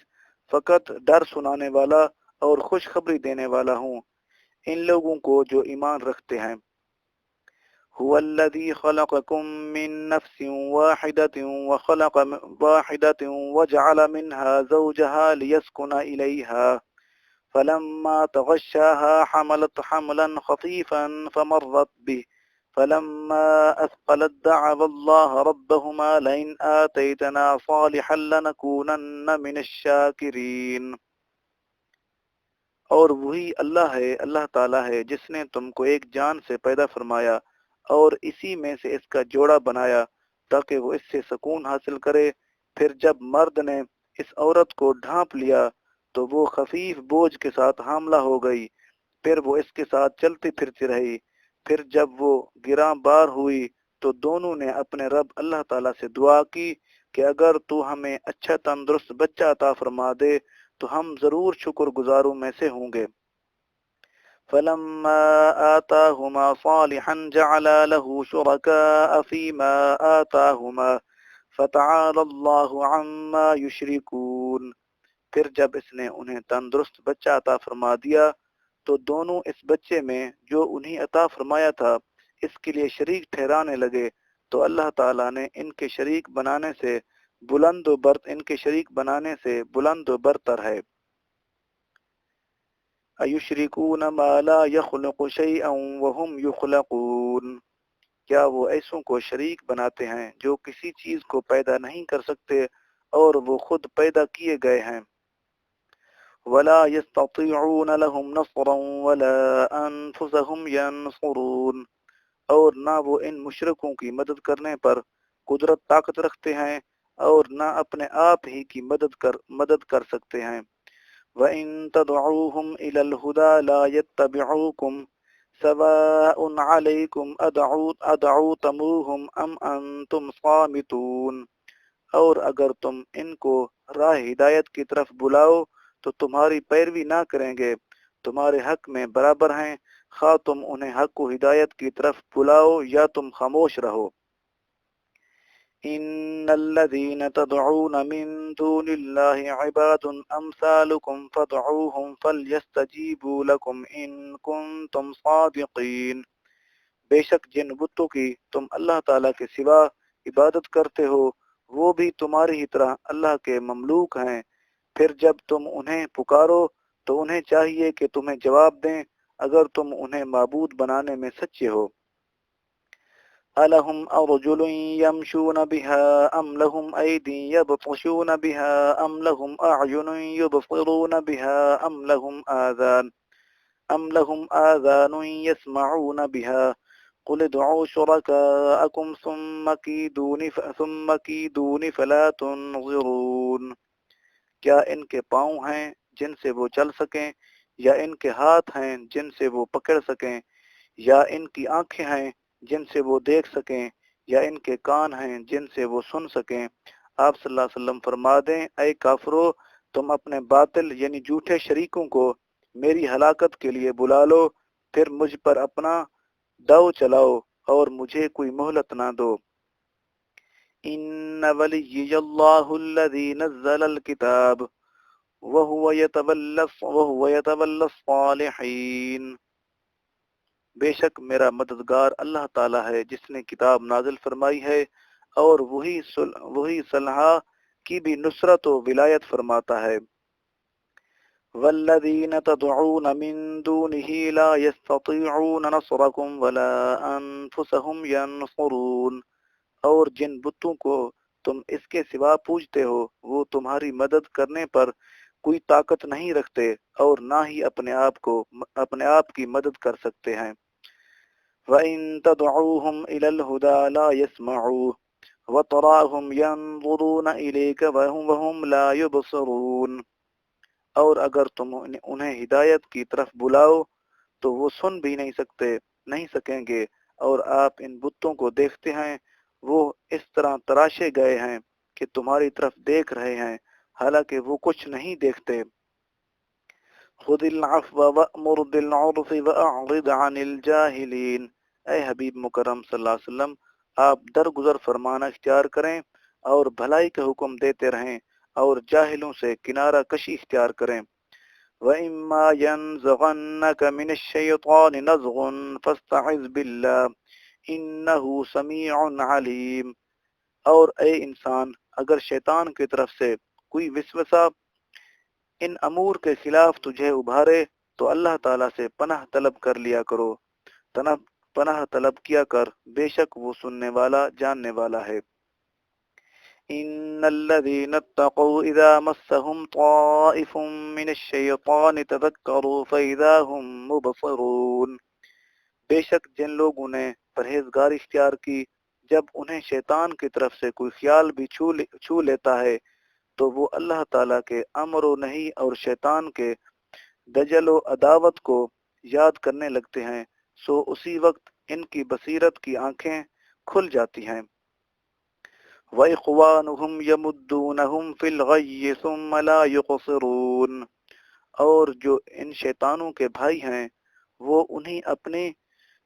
فقط ڈر سنانے والا اور خوشخبری دینے والا ہوں ان لوگوں کو جو ایمان رکھتے ہیں۔ هو الذي خلقكم من نفس واحدة وجعل منها زوجها ليسكن إليها فلما تغشاها حملت حملا خفيفا فمرت به فلما أثقلت دعوا الله ربهما لئن آتيتنا صالحا لنكونن من الشاكرين۔ اور وہی اللہ تعالیٰ ہے جس نے تم کو ایک جان سے پیدا فرمایا اور اسی میں سے اس کا جوڑا بنایا تاکہ وہ اس سے سکون حاصل کرے۔ پھر جب مرد نے اس عورت کو ڈھانپ لیا تو وہ خفیف بوجھ کے ساتھ حاملہ ہو گئی، پھر وہ اس کے ساتھ چلتی پھرتی رہی۔ پھر جب وہ گراں بار ہوئی تو دونوں نے اپنے رب اللہ تعالیٰ سے دعا کی کہ اگر تو ہمیں اچھا تندرست بچہ عطا فرما دے تو ہم ضرور شکر گزاروں میں سے ہوں گے۔ فلما آتاهما صالحا جعلا له شركاء فيما آتاهما فتعالى الله عما يشركون۔ پھر جب اس نے انہیں تندرست بچہ عطا فرما دیا تو دونوں اس بچے میں جو انہیں عطا فرمایا تھا اس کے لیے شریک ٹھہرانے لگے، تو اللہ تعالیٰ نے ان کے شریک بنانے سے بلند و برتر ہے۔ ایشرکون ما لا یخلق شیئا وهم یخلقون، کیا وہ ایسوں کو شریک بناتے ہیں جو کسی چیز کو پیدا نہیں کر سکتے اور وہ خود پیدا کیے گئے ہیں۔ ولا يستطيعون لهم نصرا ولا انفسهم ينصرون، اور نہ وہ ان مشرکوں کی مدد کرنے پر قدرت طاقت رکھتے ہیں اور نہ اپنے آپ ہی کی مدد کر سکتے ہیں۔ وَإِن تَدْعُوهُمْ إِلَى الْهُدَى لَا يَتَّبِعُوكُمْ سَوَاءٌ عَلَيْكُمْ أَدْعَوْتَمُوهُمْ أَمْ أَنْتُمْ صَامِتُونَ، اور اگر تم ان کو راہ ہدایت کی طرف بلاؤ تو تمہاری پیروی نہ کریں گے، تمہارے حق میں برابر ہیں، خواہ تم انہیں حق و ہدایت کی طرف بلاؤ یا تم خاموش رہو۔ ان الذين تدعون من دون الله عباد امثالكم فادعوهم فليستجيبوا لكم ان كنتم صادقين، بے شک جن بتوں کی تم اللہ تعالیٰ کے سوا عبادت کرتے ہو وہ بھی تمہاری ہی طرح اللہ کے مملوک ہیں، پھر جب تم انہیں پکارو تو انہیں چاہیے کہ تمہیں جواب دیں اگر تم انہیں معبود بنانے میں سچے ہو۔ أَلَهُمْ أَرْجُلٌ يَمْشُونَ بِهَا أَمْ لَهُمْ أَيْدٍ يَبْطِشُونَ بِهَا أَمْ لَهُمْ أَعْيُنٌ يُبْصِرُونَ بِهَا أَمْ لَهُمْ آذَانٌ يَسْمَعُونَ بِهَا قُلِ ادْعُوا شُرَكَاءَكُمْ ثُمَّ كِيدُونِ فَلَا تُنظِرُونَ، کیا ان کے پاؤں ہیں جن سے وہ چل سکیں، یا ان کے ہاتھ ہیں جن سے وہ پکڑ سکیں، یا ان کی آنکھیں ہیں جن سے وہ دیکھ سکیں، یا ان کے کان ہیں جن سے وہ سن سکیں۔ آپ صلی اللہ علیہ وسلم فرما دیں، اے کافرو، تم اپنے باطل یعنی جھوٹے شریکوں کو میری ہلاکت کے لیے بلا لو، پھر مجھ پر اپنا داؤ چلاؤ اور مجھے کوئی مہلت نہ دو۔ ان ولی اللہ الذی نزل الکتاب وهو يتولى الصالحین، بے شک میرا مددگار اللہ تعالیٰ ہے جس نے کتاب نازل فرمائی ہے اور وہی صلحاء کی بھی نصرت و ولایت فرماتا ہے۔ والذین تدعون من دونه لا يستطيعون نصركم ولا انفسهم ينصرون، اور جن بتوں کو تم اس کے سوا پوجتے ہو وہ تمہاری مدد کرنے پر کوئی طاقت نہیں رکھتے اور نہ ہی اپنے آپ کی مدد کر سکتے ہیں۔ وَإِن تَدْعُوهُمْ إِلَى الْهُدَى لَا يَسْمَعُوا وَتَرَاهُمْ يَنظُرُونَ إِلَيْكَ وَهُمْ لَا يُبْصِرُونَ، اور اگر تم انہیں ہدایت کی طرف بلاؤ تو وہ سن بھی نہیں سکیں گے، اور آپ ان بتوں کو دیکھتے ہیں وہ اس طرح تراشے گئے ہیں کہ تمہاری طرف دیکھ رہے ہیں حالانکہ وہ کچھ نہیں دیکھتے۔ خُذِ الْعَفْوَ وَأْمُرْ بِالْعُرْفِ وَأَعْرِضْ عَنِ الْجَاهِلِينَ، اے حبیب مکرم صلی اللہ علیہ وسلم، آپ درگزر فرمانا اختیار کریں اور بھلائی کا حکم دیتے رہیں اور جاہلوں سے کنارہ کشی اختیار کریں۔ وَإِمَّا يَنزَغَنَّكَ مِنَ الشَّيْطَانِ نَزْغٌ فَاسْتَعِذْ بِاللَّهِ إنه سمیع علیم۔ اور اے انسان، اگر شیطان کی طرف سے کوئی وسوسہ ان امور کے خلاف تجھے ابھارے تو اللہ تعالیٰ سے پناہ طلب کر لیا کرو، پناہ طلب کیا کر، بے شک وہ سننے والا جاننے والا ہے۔ ان الذين اتقوا اذا مسهم طائف من الشيطان تذكروا فاذا هم مبصرون، بے شک جن لوگوں نے پرہیزگاری اختیار کی، جب انہیں شیطان کی طرف سے کوئی خیال بھی چھو لیتا ہے تو وہ اللہ تعالیٰ کے امر و نہی اور شیطان کے دجل و عداوت کو یاد کرنے لگتے ہیں، سو اسی وقت ان کی بصیرت کی آنکھیں کھل جاتی ہیں۔ وَإِخْوَانُهُمْ يَمُدُّونَهُمْ فِي الْغَيِّ ثُمَّ لَا يُقْصِرُونَ، اور جو ان شیطانوں کے بھائی ہیں وہ انہیں اپنی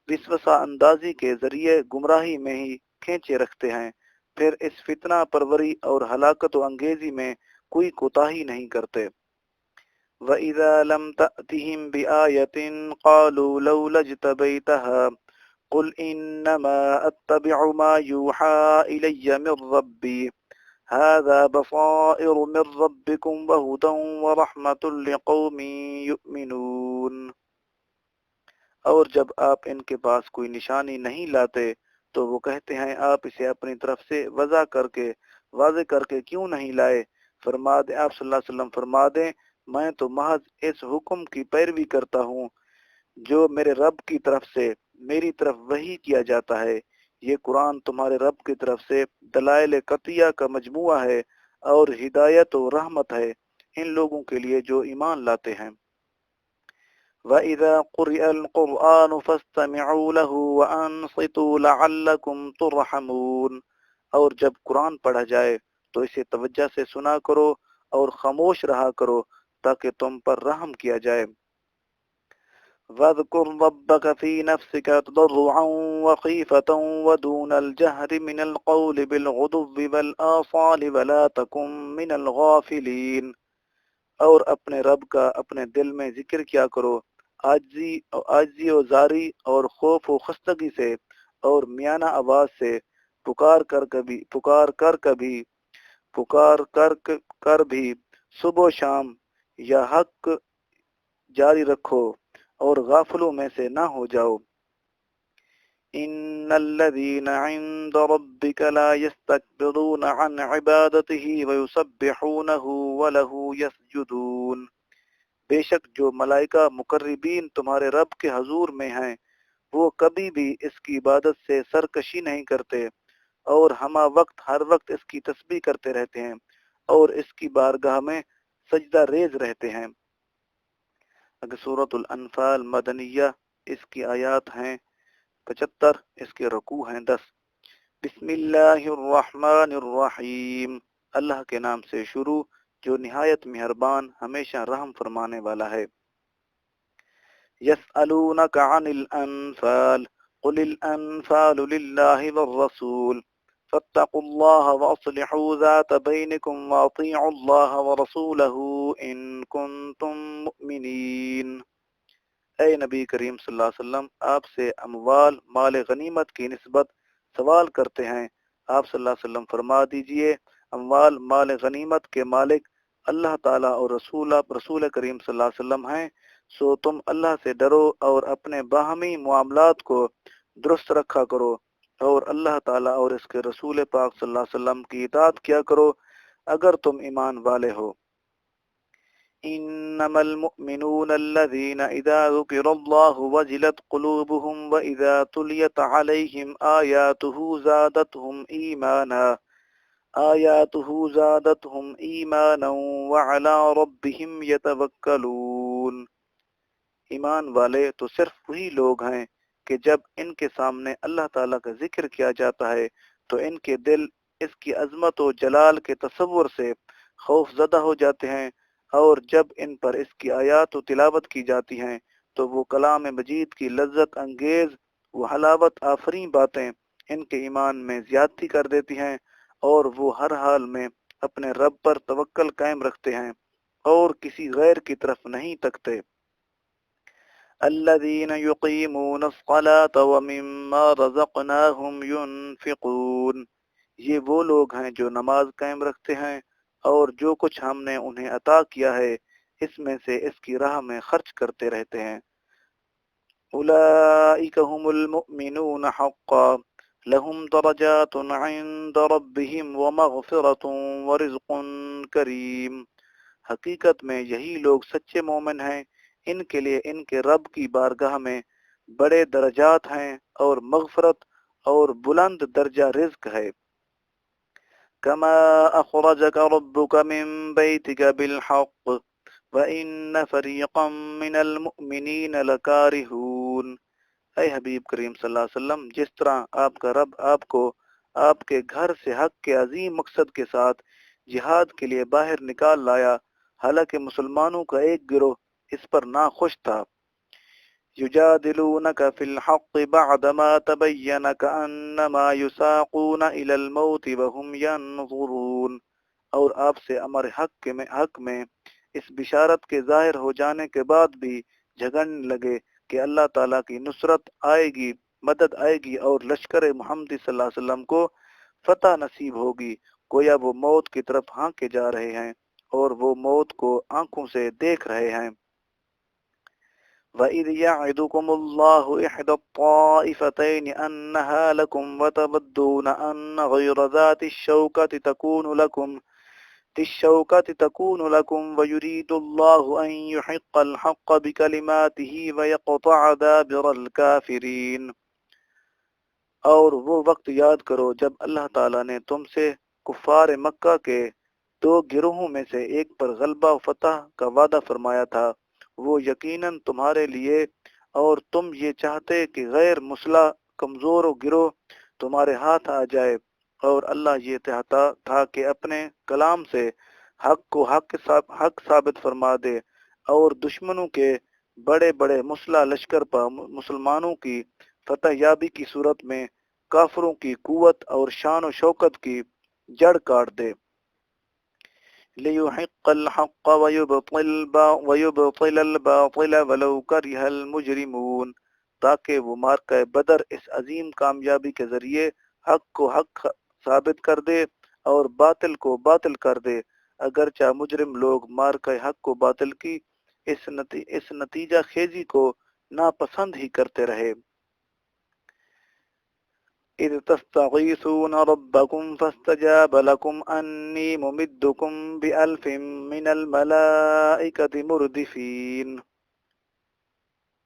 وسوسہ اندازی کے ذریعے گمراہی میں ہی کھینچے رکھتے ہیں، پھر اس فتنہ پروری اور ہلاکت و انگیزی میں کوئی کوتاہی نہیں کرتے۔ وَإِذَا لَمْ تَأْتِهِمْ بِآيَةٍ قَالُوا لَوْلَا اجْتَبَيْتَهَا قُلْ إِنَّمَا أَتَّبِعُ مَا يُوحَى إِلَيَّ مِنْ رَبِّي هَذَا بَصَائِرُ مِنْ رَبِّكُمْ وَهُدًى وَرَحْمَةٌ لِقَوْمٍ يُؤْمِنُونَ، اور جب آپ ان کے پاس کوئی نشانی نہیں لاتے تو وہ کہتے ہیں آپ اسے اپنی طرف سے واضح کر کے کیوں نہیں لائے؟ فرما دیں آپ صلی اللہ علیہ وسلم فرما دیں میں تو محض اس حکم کی پیروی کرتا ہوں جو میرے رب کی طرف سے میری طرف وحی کیا جاتا ہے۔ یہ قرآن تمہارے رب کی طرف سے دلائل قطعیہ کا مجموعہ ہے اور ہدایت و رحمت ہے ان لوگوں کے لیے جو ایمان لاتے ہیں۔ وَإِذَا قُرِئَ الْقُرْآنُ فَاسْتَمِعُوا لَهُ وَأَنصِتُوا لَعَلَّكُمْ تُرْحَمُونَ، اور جب قرآن پڑھا جائے تو اسے توجہ سے سنا کرو اور خاموش رہا کرو تاکہ تم پر رحم کیا جائے۔ وَاذْكُرْ رَبَّكَ فِي نَفْسِكَ تَضَرُّعًا وَخِيفَةً وَدُونَ الْجَهْرِ مِنَ الْقَوْلِ بِالْغُدُوِّ وَالْآصَالِ وَلَا تَكُن مِّنَ الْغَافِلِينَ، اور اپنے رب کا اپنے دل میں ذکر کیا کرو، عاجزی و زاری اور خوف و خستگی سے اور میانہ آواز سے، پکار کر بھی صبح و شام یا حق جاری رکھو اور غافلوں میں سے نہ ہو جاؤ۔ ان الذين عند ربك لا يستكبرون عن عبادته ويسبحونه وله يسجدون، بے شک جو ملائکہ مقربین تمہارے رب کے حضور میں ہیں وہ کبھی بھی اس کی عبادت سے سرکشی نہیں کرتے اور ہر وقت اس کی تسبیح کرتے رہتے ہیں اور اس کی بارگاہ میں سجدہ ریز رہتے ہیں۔ اگر سورۃ الانفال مدنیہ، اس کی آیات ہیں 75، اس کے رکوع ہیں 10۔ بسم اللہ الرحمن الرحیم، اللہ کے نام سے شروع جو نہایت مہربان ہمیشہ رحم فرمانے والا ہے۔ یسألونک عن الانفال قل الانفال للہ والرسول فاتقوا اللہ واصلحوا ذات بینکم واطیعوا اللہ ورسولہ ان کنتم مؤمنین۔ اے نبی کریم صلی اللہ علیہ وسلم، آپ سے اموال مال غنیمت کی نسبت سوال کرتے ہیں، آپ صلی اللہ علیہ وسلم فرما دیجئے اموال مال غنیمت کے مالک اللہ تعالیٰ اور رسول کریم صلی اللہ علیہ وسلم ہیں، سو تم اللہ سے ڈرو اور اپنے باہمی معاملات کو درست رکھا کرو اور اللہ تعالیٰ اور اس کے رسول پاک صلی اللہ علیہ وسلم کی اطاعت کیا کرو اگر تم ایمان والے ہو۔ انما المؤمنون الذين اذا ذكر الله وجلت قلوبهم واذا تليت عليهم آياته زادتهم ایمانا وعلى ربهم يتوکلون، ایمان والے تو صرف وہی لوگ ہیں کہ جب ان کے سامنے اللہ تعالیٰ کا ذکر کیا جاتا ہے تو ان کے دل اس کی عظمت و جلال کے تصور سے خوف زدہ ہو جاتے ہیں، اور جب ان پر اس کی آیات و تلاوت کی جاتی ہیں تو وہ کلام مجید کی لذت انگیز و حلاوت آفریں باتیں ان کے ایمان میں زیادتی کر دیتی ہیں، اور وہ ہر حال میں اپنے رب پر توکل قائم رکھتے ہیں اور کسی غیر کی طرف نہیں تکتے۔ الذين يقيمون الصلاة ومما رزقناهم ينفقون، یہ وہ لوگ ہیں جو نماز قائم رکھتے ہیں اور جو کچھ ہم نے انہیں عطا کیا ہے اس میں سے اس کی راہ میں خرچ کرتے رہتے ہیں۔ اولئک هم المؤمنون حقا لهم درجات عند ربهم ومغفرة ورزق کریم، حقیقت میں یہی لوگ سچے مومن ہیں، ان کے لیے ان کے رب کی بارگاہ میں بڑے درجات ہیں اور مغفرت اور بلند درجہ رزق ہے۔ کما اخرجک ربک من بیتک بالحق وان فریقا من المؤمنین لکارہون، اے حبیب کریم صلی اللہ علیہ وسلم، جس طرح آپ کا رب آپ کو آپ کے گھر سے حق کے عظیم مقصد کے ساتھ جہاد کے لیے باہر نکال لایا، حالانکہ مسلمانوں کا ایک گروہ اس پر ناخوش تھا۔ یجادلونک فی الحق بعدما تبین کأنما یساقون الی الموت وهم ینظرون، اور آپ سے امر حق میں اس بشارت کے ظاہر ہو جانے کے بعد بھی جھگڑنے لگے کہ اللہ تعالیٰ کی نصرت آئے گی، مدد آئے گی اور لشکر محمدی صلی اللہ علیہ وسلم کو فتح نصیب ہوگی، گویا وہ موت کی طرف ہانکے جا رہے ہیں اور وہ موت کو آنکھوں سے دیکھ رہے ہیں۔ وَإِذْ يَعِدُكُمُ اللَّهُ إِحْدَى الطَّائِفَتَيْنِ أَنَّهَا لَكُمْ وَتَوَدُّونَ أَنَّ غَيْرَ ذَاتِ الشَّوْكَةِ تَكُونُ لَكُمْ وَيُرِيدُ اللَّهُ أَن يُحِقَّ الْحَقَّ بِكَلِمَاتِهِ وَيَقْطَعَ دَابِرَ الْكَافِرِينَ، اور وہ وقت یاد کرو جب اللہ تعالیٰ نے تم سے کفار مکہ کے دو گروہوں میں سے ایک پر غلبہ و فتح کا وعدہ فرمایا تھا، وہ یقیناً تمہارے لیے، اور تم یہ چاہتے کہ غیر مسلح کمزور و گروہ تمہارے ہاتھ آ جائے، اور اللہ یہ چاہتا تھا کہ اپنے کلام سے حق کو حق ثابت فرما دے اور دشمنوں کے بڑے بڑے مسلح لشکر پر مسلمانوں کی فتح یابی کی صورت میں کافروں کی قوت اور شان و شوکت کی جڑ کاٹ دے۔ لِيُحِقَّ الْحَقَّ وَيُبْطِلَ الْبَاطِلَ وَلَوْ كَرِهَ الْمُجْرِمُونَ، تاکہ وہ مارکہ بدر اس عظیم کامیابی کے ذریعے حق کو حق ثابت کر دے اور باطل کو باطل کر دے، اگرچہ مجرم لوگ مارکہ حق کو باطل کی اس نتیجہ خیزی کو ناپسند ہی کرتے رہے۔ اذ تستغیثون ربکم فاستجاب لکم انی ممدکم بألف من الملائکۃ مردفین،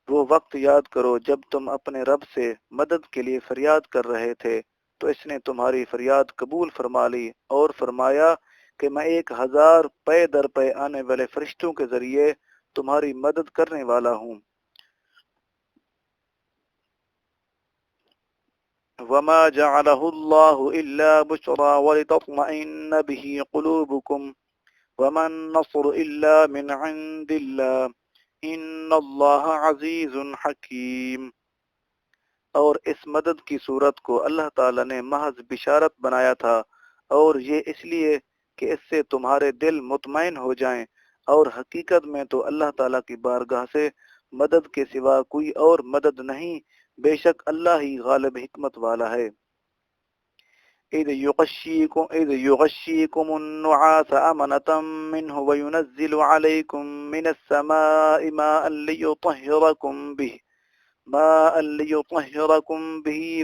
وہ وقت یاد کرو جب تم اپنے رب سے مدد کے لیے فریاد کر رہے تھے تو اس نے تمہاری فریاد قبول فرما لی اور فرمایا کہ میں 1000 پے در پے آنے والے فرشتوں کے ذریعے تمہاری مدد کرنے والا ہوں۔ وما جعله الله إلا بشرى ولتطمئن به قلوبكم وما النصر إلا من عند الله إن الله عزيز حكيم، اور اس مدد کی صورت کو اللہ تعالی نے محض بشارت بنایا تھا، اور یہ اس لیے کہ اس سے تمہارے دل مطمئن ہو جائیں، اور حقیقت میں تو اللہ تعالی کی بارگاہ سے مدد کے سوا کوئی اور مدد نہیں، بے شک اللہ ہی غالب حکمت والا ہے۔ اذ يغشيكم النعاس أمنة منه وينزل عليكم من السماء ماء ليطهركم به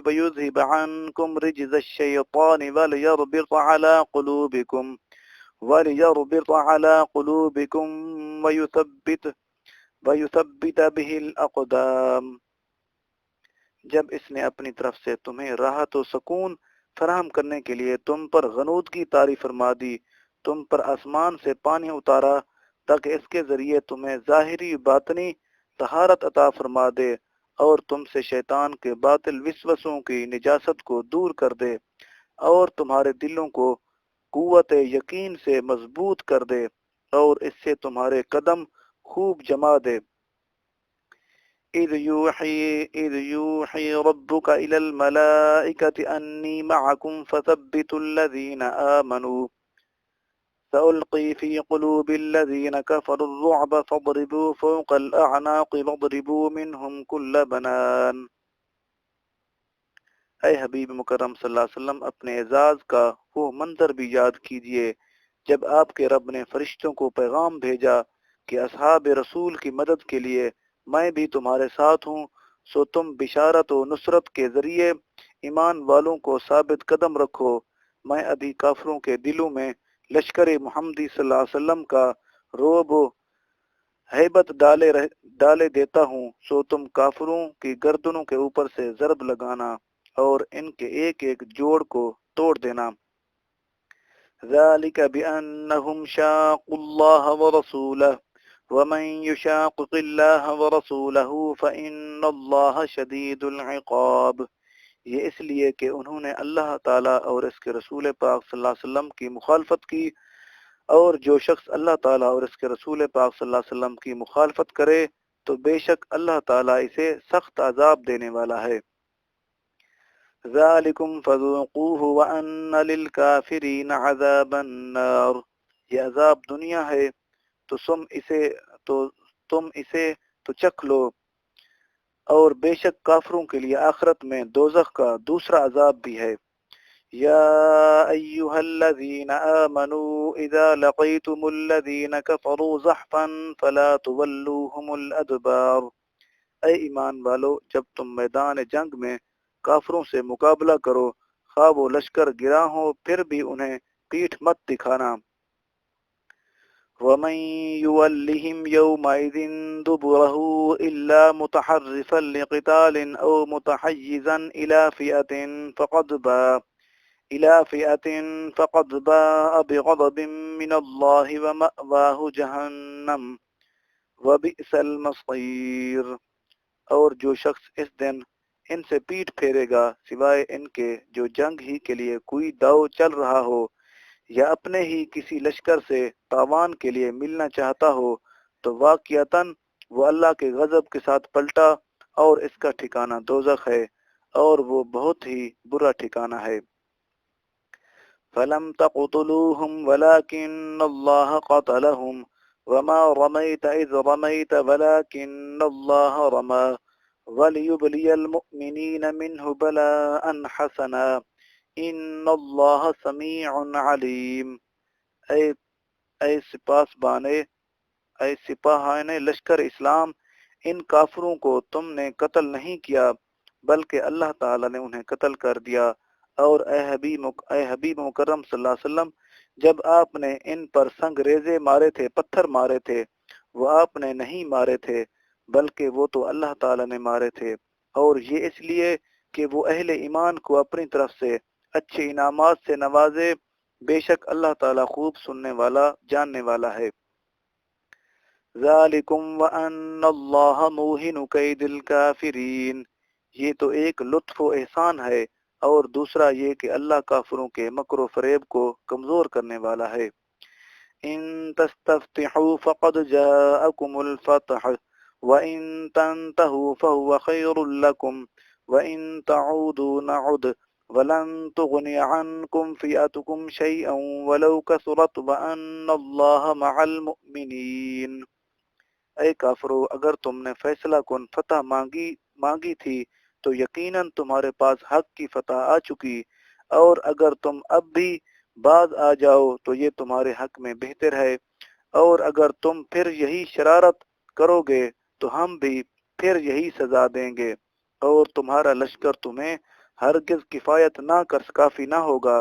ويذهب عنكم رجز الشيطان وليربط على قلوبكم ويثبت به الأقدام، جب اس نے اپنی طرف سے تمہیں راحت و سکون فراہم کرنے کے لیے تم پر غنودگی طاری فرما دی، تم پر آسمان سے پانی اتارا تاکہ اس کے ذریعے تمہیں ظاہری باطنی طہارت عطا فرما دے اور تم سے شیطان کے باطل وسوسوں کی نجاست کو دور کر دے اور تمہارے دلوں کو قوت یقین سے مضبوط کر دے اور اس سے تمہارے قدم خوب جما دے۔ اذ يوحي ربك إلى الملائكة أني معكم فثبتوا الذين آمنوا سألقي في قلوب الذين كفروا الرعب فاضربوا فوق الأعناق واضربوا منهم كل بنان۔ اے حبیب مکرم صلی اللہ علیہ وسلم، اپنے اعزاز کا وہ منظر بھی یاد کیجئے جب آپ کے رب نے فرشتوں کو پیغام بھیجا کہ اصحاب رسول کی مدد کے لیے میں بھی تمہارے ساتھ ہوں، سو تم بشارت و نصرت کے ذریعے ایمان والوں کو ثابت قدم رکھو۔ میں ابھی کافروں کے دلوں میں لشکر محمدی صلی اللہ علیہ وسلم کا روب و ہیبت ڈالے دیتا ہوں، سو تم کافروں کی گردنوں کے اوپر سے ضرب لگانا اور ان کے ایک ایک جوڑ کو توڑ دینا۔ ذَلِكَ بِأَنَّهُمْ شَاقُوا اللَّهَ وَرَسُولَهُ وَمَن يُشَاقِقِ اللَّهَ وَرَسُولَهُ فَإِنَّ اللَّهَ شَدِيدُ الْعِقَابِ، یہ اس لیے کہ انہوں نے اللہ تعالیٰ اور اس کے رسول پاک صلی اللہ علیہ وسلم کی مخالفت کی، اور جو شخص اللہ تعالیٰ اور اس کے رسول پاک صلی اللہ علیہ وسلم کی مخالفت کرے تو بے شک اللہ تعالیٰ اسے سخت عذاب دینے والا ہے۔ ذَلِكُمْ فَذُوقُوهُ وَأَنَّ لِلْكَافِرِينَ عَذَابَ النَّارِ، یہ عذاب دنیا ہے تو تم اسے تو چکھ لو، اور بے شک کافروں کے لیے آخرت میں دوزخ کا دوسرا عذاب بھی ہے۔ یا ایہا الذین آمنوا اذا لقیتم الذین کفروا زحفا فلا تولوہم الادبار، اے ایمان والو، جب تم میدان جنگ میں کافروں سے مقابلہ کرو، خواہ وہ لشکر گراں ہو، پھر بھی انہیں پیٹھ مت دکھانا۔ وَمَن يُوَلِّهِمْ يَوْمَئِذٍ دُبُرَهُ إِلَّا مُتَحَرِّفًا لِقِتَالٍ أَوْ مُتَحَيِّزًا إِلَى فِئَةٍ فَقَدْ بَاءَ بِغَضَبٍ مِّنَ اللَّهِ وَمَأْوَاهُ جَهَنَّمُ وَبِئْسَ الْمَصِيرُ، اور جو شخص اس دن ان سے پیٹھ پھیرے گا سوائے ان کے جو جنگ ہی کے لیے کوئی داؤ چل رہا ہو یا اپنے ہی کسی لشکر سے تاوان کے لیے ملنا چاہتا ہو، تو واقعتاً وہ اللہ کے غضب کے ساتھ پلٹا، اور اس کا ٹھکانہ دوزخ ہے، اور وہ بہت ہی برا ٹھکانہ ہے۔ فَلَمْ تَقْتُلُوهُمْ وَلَكِنَّ اللَّهَ قَتَلَهُمْ وَمَا رَمَيْتَ إِذْ رَمَيْتَ وَلَكِنَّ اللَّهَ رَمَى وَلِيُبْلِيَ الْمُؤْمِنِينَ مِنْهُ بَلَاءً حَسَنًا ان اللہ سمیع علیم۔ اے سپاہان لشکر اسلام، ان کافروں کو تم نے قتل نہیں کیا بلکہ اللہ تعالی نے انہیں قتل کر دیا، اور اے حبیب مکرم صلی اللہ علیہ وسلم، جب آپ نے ان پر سنگ ریزے مارے تھے، پتھر مارے تھے، وہ آپ نے نہیں مارے تھے بلکہ وہ تو اللہ تعالی نے مارے تھے، اور یہ اس لیے کہ وہ اہل ایمان کو اپنی طرف سے اچھے انعامات سے نوازے، بے شک اللہ تعالیٰ خوب سننے والا جاننے والا ہے۔ ذالکم وان اللہ موہن کید الکافرین، یہ تو ایک لطف و احسان ہے، اور دوسرا یہ کہ اللہ کافروں کے مکر و فریب کو کمزور کرنے والا ہے۔ ان تستفتحوا فقد جاءکم الفتح وان تنتهوا فهو خیر لکم وان تعودوا نعد وَلَن تُغْنِ عَنْكُمْ فِئَتُكُمْ شَيْئًا وَلَوْ كَثُرَتْ وَأَنَّ اللَّهَ مَعَ الْمُؤْمِنِينَ، اے کافرو، اگر تم نے فیصلہ کن فتح مانگی تھی تو یقیناً تمہارے پاس حق کی فتح آ چکی، اور اگر تم اب بھی باز آ جاؤ تو یہ تمہارے حق میں بہتر ہے، اور اگر تم پھر یہی شرارت کرو گے تو ہم بھی پھر یہی سزا دیں گے، اور تمہارا لشکر تمہیں ہرگز کفایت کافی نہ ہوگا،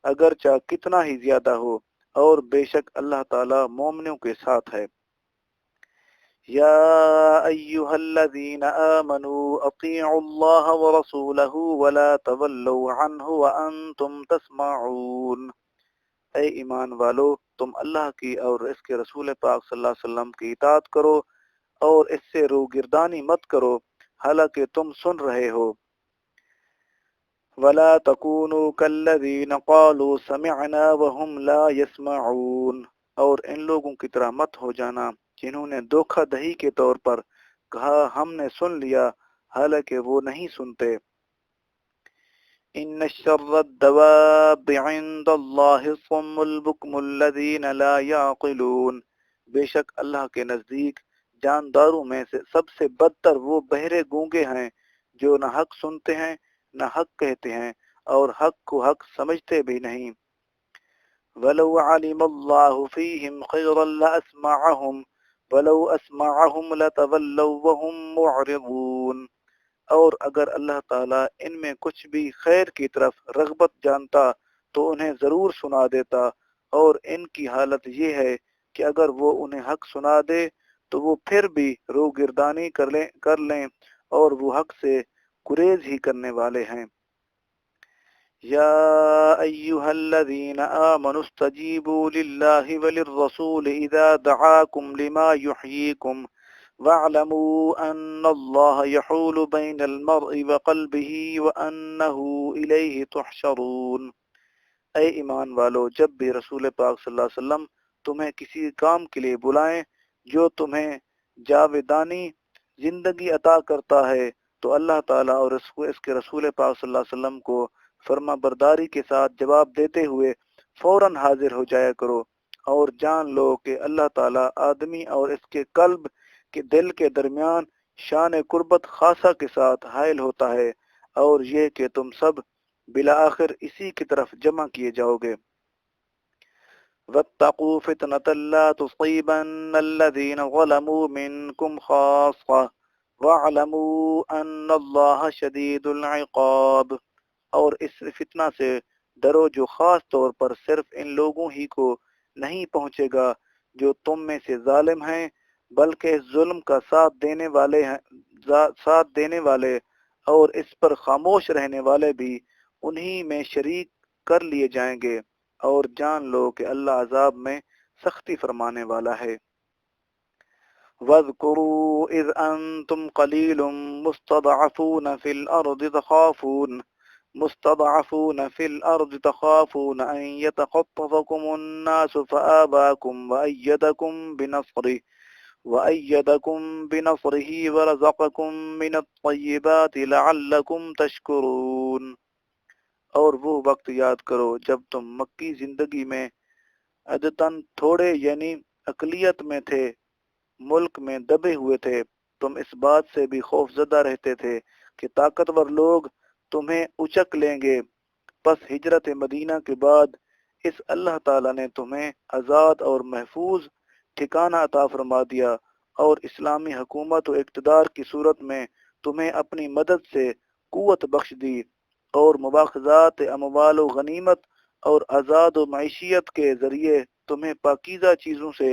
اگرچہ کتنا ہی زیادہ ہو، اور بے شک اللہ تعالی مومنوں کے ساتھ ہے۔ یا ایہا الذین آمنوا اطیعوا اللہ ورسولہ ولا تولوا عنہ وانتم تسمعون، اے ایمان والو، تم اللہ کی اور اس کے رسول پاک صلی اللہ علیہ وسلم کی اطاعت کرو اور اس سے روگردانی مت کرو حالانکہ تم سن رہے ہو۔ وَلَا تَكُونُوا كَالَّذِينَ قَالُوا سَمِعْنَا وَهُمْ لَا يَسْمَعُونَ، اور ان لوگوں کی طرح مت ہو جانا جنہوں نے دھوکہ دہی کے طور پر کہا ہم نے سن لیا حالانکہ وہ نہیں سنتے۔ ان الشر الدواب عند اللہ الصم البکم الذین لا یعقلون، بے شک اللہ کے نزدیک جانداروں میں سے سب سے بدتر وہ بہرے گونگے ہیں جو نہ حق سنتے ہیں نہ حق کہتے ہیں اور حق کو حق سمجھتے بھی نہیں۔ وَلَوْ عَلِمَ اللَّهُ فِيهِمْ خَيْرًا لَأَسْمَعَهُمْ وَلَوْ أَسْمَعَهُمْ لَتَوَلَّوْا وَهُمْ مُعْرِضُونَ، اور اگر اللہ تعالیٰ ان میں کچھ بھی خیر کی طرف رغبت جانتا تو انہیں ضرور سنا دیتا، اور ان کی حالت یہ ہے کہ اگر وہ انہیں حق سنا دے تو وہ پھر بھی روگردانی کر لیں اور وہ حق سے گریز ہی کرنے والے ہیں۔ يا أيها الذين آمنوا استجيبوا لله وللرسول إذا دعاكم لما يحييكم واعلموا أن الله يحول بين المرء وقلبه وأنه إليه تحشرون۔ اے ایمان والو، جب بھی رسول پاک صلی اللہ علیہ وسلم تمہیں کسی کام کے لیے بلائیں جو تمہیں جاودانی زندگی عطا کرتا ہے تو اللہ تعالیٰ اور اس کے رسول پاک صلی اللہ علیہ وسلم کو فرما برداری کے ساتھ جواب دیتے ہوئے فوراً حاضر ہو جایا کرو، اور جان لو کہ اللہ تعالیٰ آدمی اور اس کے قلب کے دل کے درمیان شان قربت خاصہ کے ساتھ حائل ہوتا ہے، اور یہ کہ تم سب بالآخر اسی کی طرف جمع کیے جاؤ گے۔ وَاتَّقُوا فِتْنَةً لَا تُصِيبَنَّ الَّذِينَ ظَلَمُوا مِنْكُمْ خَاصَّةً وَاعْلَمُوا أَنَّ اللَّهَ شَدِيدُ الْعِقَابِ، اور اس فتنہ سے ڈرو جو خاص طور پر صرف ان لوگوں ہی کو نہیں پہنچے گا جو تم میں سے ظالم ہیں، بلکہ ظلم کا ساتھ دینے والے اور اس پر خاموش رہنے والے بھی انہی میں شریک کر لیے جائیں گے، اور جان لو کہ اللہ عذاب میں سختی فرمانے والا ہے۔ وَاذْكُرُوا إِذْ أَنْتُمْ قَلِيلٌ مستضعفون في الأرض تخافون أن يتخطفكم الناس فآواكم وأيدكم بنصره ورزقكم من الطيبات لعلكم تشكرون، اور وہ وقت یاد کرو جب تم مکی زندگی میں عدتاً تھوڑے یعنی اقلیت میں تھے، ملک میں دبے ہوئے تھے، تم اس بات سے بھی خوف زدہ رہتے تھے کہ طاقتور لوگ تمہیں اچک لیں گے، پس ہجرت مدینہ کے بعد اس اللہ تعالیٰ نے تمہیں آزاد اور محفوظ ٹھکانہ عطا فرما دیا، اور اسلامی حکومت و اقتدار کی صورت میں تمہیں اپنی مدد سے قوت بخش دی، اور مواخذات اموال و غنیمت اور آزاد و معیشیت کے ذریعے تمہیں پاکیزہ چیزوں سے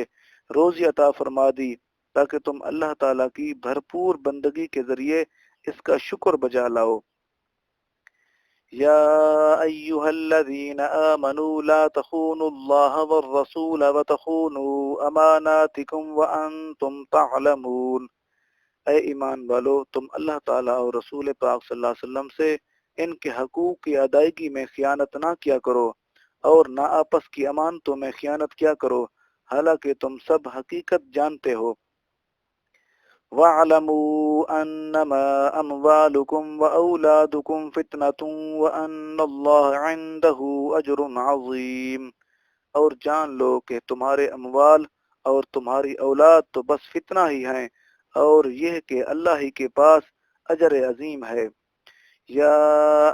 روزی عطا فرما دی تاکہ تم اللہ تعالیٰ کی بھرپور بندگی کے ذریعے اس کا شکر بجا لاؤ۔ یا ایہا الذین آمنوا لا تخونوا اللہ والرسول وتخونوا اماناتکم وانتم تعلمون، اے ایمان والو، تم اللہ تعالیٰ اور رسول پاک صلی اللہ علیہ وسلم سے ان کے حقوق کی ادائیگی میں خیانت نہ کیا کرو، اور نہ آپس کی امانتوں میں خیانت کیا کرو، حالانکہ تم سب حقیقت جانتے ہو۔ وَاعْلَمُوا أَنَّمَا أَمْوَالُكُمْ وَأَوْلَادُكُمْ فِتْنَةٌ وَأَنَّ اللَّهَ عِندَهُ أَجْرٌ عَظِيمٌ، اور جان لو کہ تمہارے اموال اور تمہاری اولاد تو بس فتنہ ہی ہیں، اور یہ کہ اللہ ہی کے پاس اجر عظیم ہے۔ یا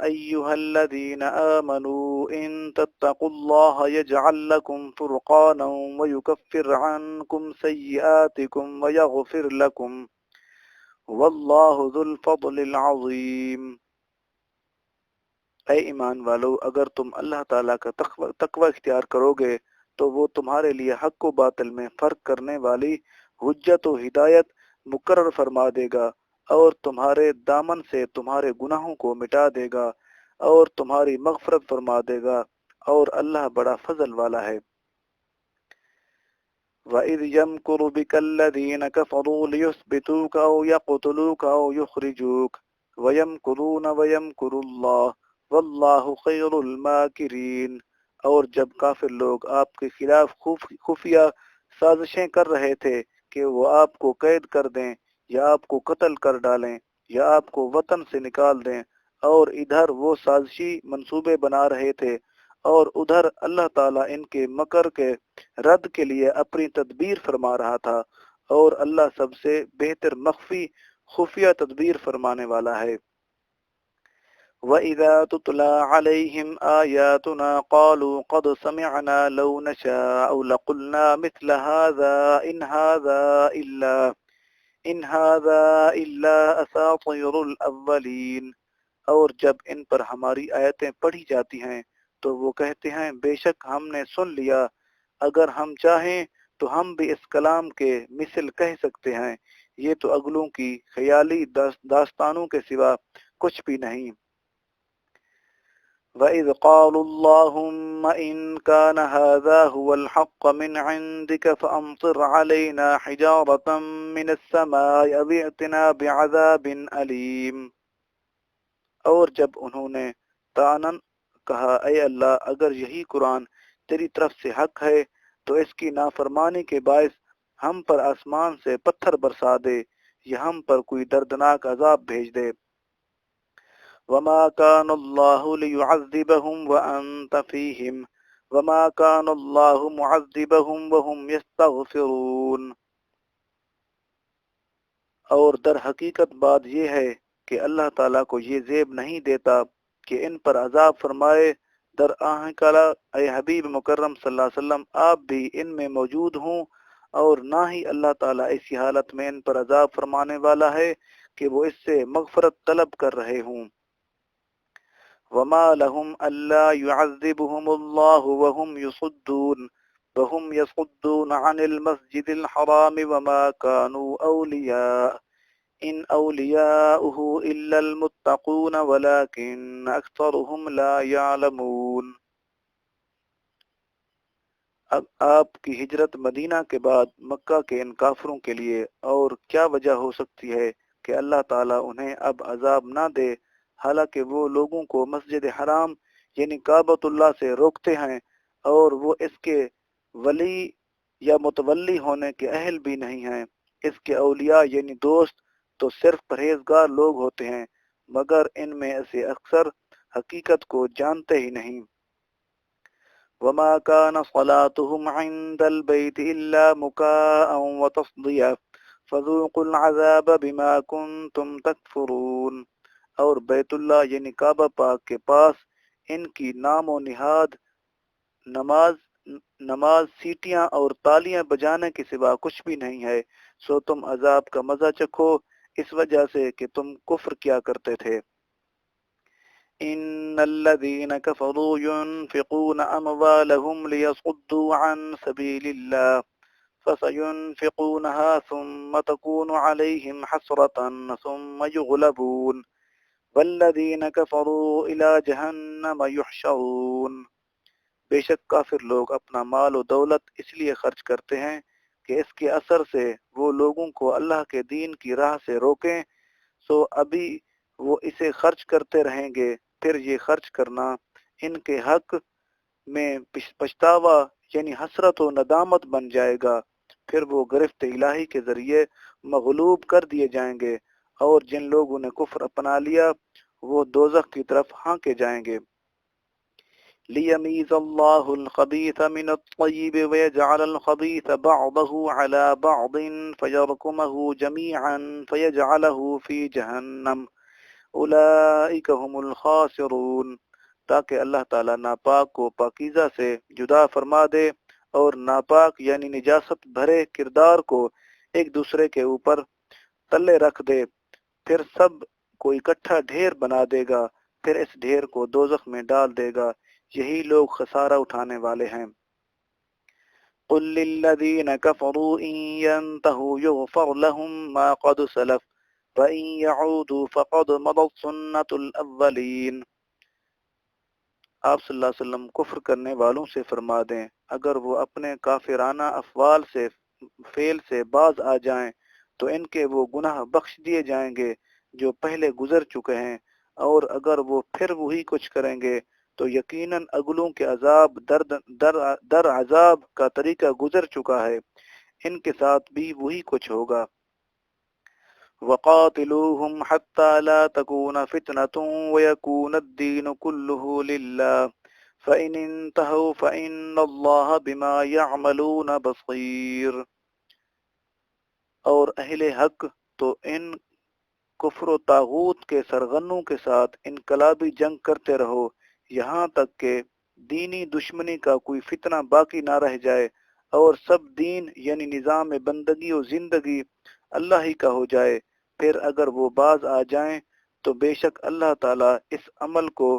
ایہا الذین آمنوا ان تتقوا اللہ یجعل لکم فرقانا ویکفر عنکم سیئاتکم ویغفر لکم واللہ ذو الفضل العظیم۔ اے ایمان والو، اگر تم اللہ تعالیٰ کا تقوی اختیار کرو گے تو وہ تمہارے لیے حق و باطل میں فرق کرنے والی حجت و ہدایت مقرر فرما دے گا، اور تمہارے دامن سے تمہارے گناہوں کو مٹا دے گا، اور تمہاری مغفرت فرما دے گا، اور اللہ بڑا فضل والا ہے۔ وَإِذْ يَمْكُرُ بِكَ الَّذِينَ كَفَرُوا لِيُثْبِتُوكَ أَوْ يَقْتُلُوكَ أَوْ يُخْرِجُوكَ وَيَمْكُرُونَ وَيَمْكُرُ اللَّهُ وَاللَّهُ خَيْرُ الْمَاكِرِينَ، اور جب کافر لوگ آپ کے خلاف خفیہ سازشیں کر رہے تھے کہ وہ آپ کو قید کر دیں یا آپ کو قتل کر ڈالیں یا آپ کو وطن سے نکال دیں، اور ادھر وہ سازشی منصوبے بنا رہے تھے اور ادھر اللہ تعالیٰ ان کے مکر کے رد کے لیے اپنی تدبیر فرما رہا تھا، اور اللہ سب سے بہتر مخفی خفیہ تدبیر فرمانے والا ہے۔ وَإِذَا تُتْلَى عَلَيْهِمْ آيَاتُنَا قَالُوا قَدْ سَمِعْنَا لَوْ نَشَاءُ لَقُلْنَا مِثْلَ هَذَا إِنْ هَذَا إِلَّا أَسَاطِيرُ الْأَوَّلِينَ۔ اور جب ان پر ہماری آیتیں پڑھی جاتی ہیں تو وہ کہتے ہیں بے شک ہم نے سن لیا، اگر ہم چاہیں تو ہم بھی اس کلام کے مثل کہہ سکتے ہیں، یہ تو اگلوں کی خیالی داستانوں کے سوا کچھ بھی نہیں۔ وَإِذْ قَالُوا اللَّهُمَّ إِنْ كَانَ هَذَا هُوَ الْحَقَّ مِنْ عِنْدِكَ فَأَمْطِرْ عَلَيْنَا حِجَارَةً مِنَ السَّمَاءِ أَوِ ائْتِنَا بِعَذَابٍ أَلِيمٍ۔ اور جب انہوں نے طعناً کہا اے اللہ، اگر یہی قرآن تیری طرف سے حق ہے تو اس کی نافرمانی کے باعث ہم پر آسمان سے پتھر برسا دے یا ہم پر کوئی دردناک عذاب بھیج دے۔ وما كان الله ليعذبهم وأنت فيهم وما كان الله معذبهم وهم يستغفرون۔ اور در حقیقت بات یہ ہے کہ اللہ تعالیٰ کو یہ زیب نہیں دیتا کہ ان پر عذاب فرمائے، در آہ کلا اے حبیب مکرم صلی اللہ علیہ وسلم آپ بھی ان میں موجود ہوں، اور نہ ہی اللہ تعالیٰ ایسی حالت میں ان پر عذاب فرمانے والا ہے کہ وہ اس سے مغفرت طلب کر رہے ہوں۔ وما لهم ألا يعذبهم الله وهم يصدون عن المسجد الحرام وما كانوا أولياء إن أولياؤه إلا المتقون ولكن أكثرهم لا يعلمون۔ اب آپ کی ہجرت مدینہ کے بعد مکہ کے ان کافروں کے لیے اور کیا وجہ ہو سکتی ہے کہ اللہ تعالیٰ انہیں اب عذاب نہ دے، حالانکہ وہ لوگوں کو مسجد حرام یعنی کعبۃ اللہ سے روکتے ہیں اور وہ اس کے ولی یا متولی ہونے کے اہل بھی نہیں ہیں۔ اس کے اولیاء یعنی دوست تو صرف پرہیزگار لوگ ہوتے ہیں، مگر ان میں سے اکثر حقیقت کو جانتے ہی نہیں۔ وما كان صلاتهم عند البيت إلا مكاء وتصدية فذوقوا العذاب بما كنتم تكفرون۔ اور بیت اللہ یعنی کعبہ پاک کے پاس ان کی نام و نہاد نماز سیٹیاں اور تالیاں بجانے کے سوا کچھ بھی نہیں ہے، سو تم عذاب کا مزہ چکھو اس وجہ سے کہ تم کفر کیا کرتے تھے۔ ان الذين كفروا ينفقون اموالهم ليصدوا عن سبيل الله فسينفقونها ثم تكون عليهم حسرة ثم يغلبون والذين كفروا الى جهنم يحشرون۔ بے شک کافر لوگ اپنا مال و دولت اس لیے خرچ کرتے ہیں کہ اس کے اثر سے وہ لوگوں کو اللہ کے دین کی راہ سے روکیں، سو ابھی وہ اسے خرچ کرتے رہیں گے، پھر یہ خرچ کرنا ان کے حق میں پچھتاوا یعنی حسرت و ندامت بن جائے گا، پھر وہ گرفت الہی کے ذریعے مغلوب کر دیے جائیں گے، اور جن لوگوں نے کفر اپنا لیا وہ دوزخ کی طرف ہانکے جائیں گے۔ لِيَمِيزَ اللَّهُ الْخَبِيثَ مِنَ الطَّيِّبِ وَيَجْعَلَ الْخَبِيثَ بَعْضَهُ عَلَى بَعْضٍ فَيَرْكُمَهُ جَمِيعًا فَيَجْعَلَهُ فِي جَهَنَّمَ اولئک هم الخاسرون، تاکہ اللہ تعالیٰ ناپاک کو پاکیزہ سے جدا فرما دے اور ناپاک یعنی نجاست بھرے کردار کو ایک دوسرے کے اوپر تلے رکھ دے، پھر سب کو اکٹھا ڈھیر بنا دے گا، پھر اس ڈھیر کو دوزخ میں ڈال دے گا، یہی لوگ خسارہ اٹھانے والے ہیں۔ قل للذین کفروا ان ينتهوا یغفر لهم ما قد سلف وَإِن يَعُودُوا فَقَدْ مَضَتْ سُنَّةُ الْأَوَّلِينَ۔ آپ صلی اللہ علیہ وسلم کفر کرنے والوں سے فرما دیں اگر وہ اپنے کافرانہ افعال سے فعل سے باز آ جائیں تو ان کے وہ گناہ بخش دیے جائیں گے جو پہلے گزر چکے ہیں، اور اگر وہ پھر وہی کچھ کریں گے تو یقیناً اگلوں کے عذاب در عذاب کا طریقہ گزر چکا ہے، ان کے ساتھ بھی وہی کچھ ہوگا۔ وقاتلوهم حتى لا تكون فتنة ويكون الدين كله لله فإن انتهوا فإن الله بما يعملون بصير۔ اور اہل حق تو ان کفر و طاغوت کے سرغنوں کے ساتھ انقلابی جنگ کرتے رہو یہاں تک کہ دینی دشمنی کا کوئی فتنہ باقی نہ رہ جائے اور سب دین یعنی نظام بندگی و زندگی اللہ ہی کا ہو جائے۔ پھر اگر وہ باز آ جائیں تو بے شک اللہ تعالیٰ اس عمل کو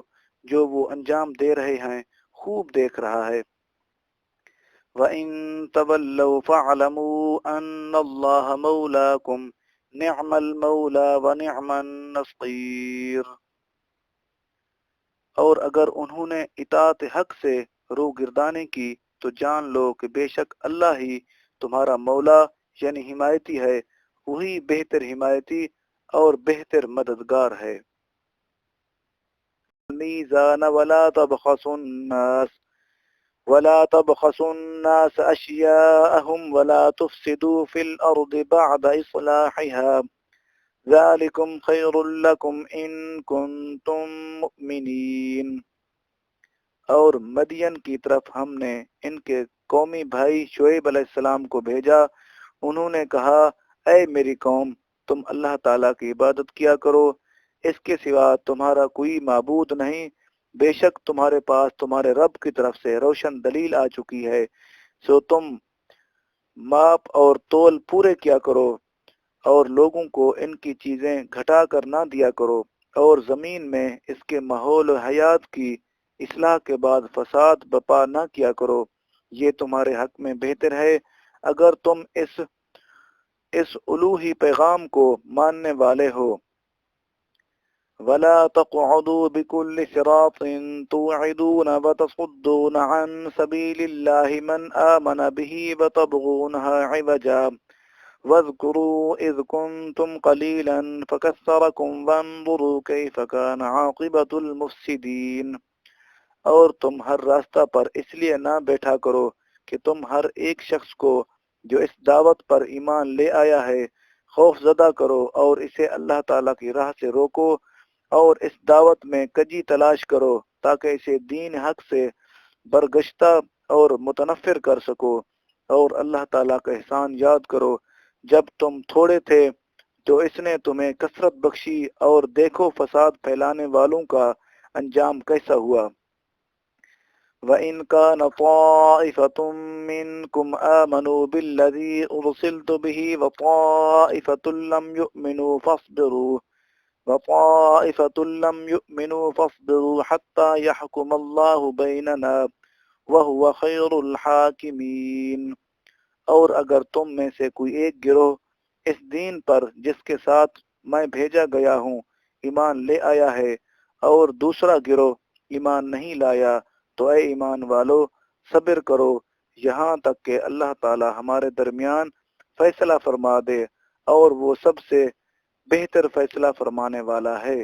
جو وہ انجام دے رہے ہیں خوب دیکھ رہا ہے۔ وَإِن تَوَلَّوْا فَاعْلَمُوا أَنَّ اللَّهَ مَوْلَاكُمْ نِعْمَ الْمَوْلَى وَنِعْمَ النَّصِيرُ۔ اور اگر انہوں نے اطاعت حق سے روگردانی کی تو جان لو کہ بے شک اللہ ہی تمہارا مولا یعنی حمایتی ہے، وہی بہتر حمایتی اور بہتر مددگار ہے۔ المیزان ولا تبخسوا الناس أشياءهم ولا تفسدوا في الأرض بعد إصلاحها ذلكم خير لكم إن كنتم مؤمنين۔ اور مدین کی طرف ہم نے ان کے قومی بھائی شعیب علیہ السلام کو بھیجا، انہوں نے کہا اے میری قوم تم اللہ تعالیٰ کی عبادت کیا کرو، اس کے سوا تمہارا کوئی معبود نہیں، بے شک تمہارے پاس تمہارے رب کی طرف سے روشن دلیل آ چکی ہے، سو تم ماپ اور تول پورے کیا کرو اور لوگوں کو ان کی چیزیں گھٹا کر نہ دیا کرو، اور زمین میں اس کے ماحول و حیات کی اصلاح کے بعد فساد بپا نہ کیا کرو، یہ تمہارے حق میں بہتر ہے اگر تم اس الوہی پیغام کو ماننے والے ہو۔ وَلَا تَقْعُدُوا بِكُلِّ صِرَاطٍ تُوعِدُونَ وَتَصُدُّونَ عَن سَبِيلِ اللَّهِ مَنْ آمَنَ بِهِ وَتَبْغُونَهَا عِوَجًا وَاذْكُرُوا إِذْ كُنْتُمْ قَلِيلًا فَكَثَّرَكُمْ وَانظُرُوا كَيْفَ كَانَ عَاقِبَةُ الْمُفْسِدِينَ۔ اور تم ہر راستہ پر اس لیے نہ بیٹھا کرو کہ تم ہر ایک شخص کو جو اس دعوت پر ایمان لے آیا ہے خوف زدہ کرو اور اسے اللہ تعالیٰ کی راہ سے روکو اور اس دعوت میں کجی تلاش کرو تاکہ اسے دین حق سے برگشتہ اور متنفر کر سکو، اور اللہ تعالیٰ کا احسان یاد کرو جب تم تھوڑے تھے تو اس نے تمہیں کثرت بخشی، اور دیکھو فساد پھیلانے والوں کا انجام کیسا ہوا۔ وَإِنْ كَانَ طَائِفَةٌ مِّنْكُمْ آمَنُوا بِالَّذِي أُرْسِلْتُ بِهِ وَطَائِفَةٌ لَّمْ يُؤْمِنُوا فَاصْبِرُوا حَتَّى يَحْكُمَ اللَّهُ بَيْنَنَا وَهُوَ خَيْرُ الْحَاكِمِينَ۔ اور اگر تم میں سے کوئی ایک گروہ اس دین پر جس کے ساتھ میں بھیجا گیا ہوں ایمان لے آیا ہے اور دوسرا گروہ ایمان نہیں لایا تو اے ایمان والو صبر کرو یہاں تک کہ اللہ تعالی ہمارے درمیان فیصلہ فرما دے، اور وہ سب سے بہتر فیصلہ فرمانے والا ہے۔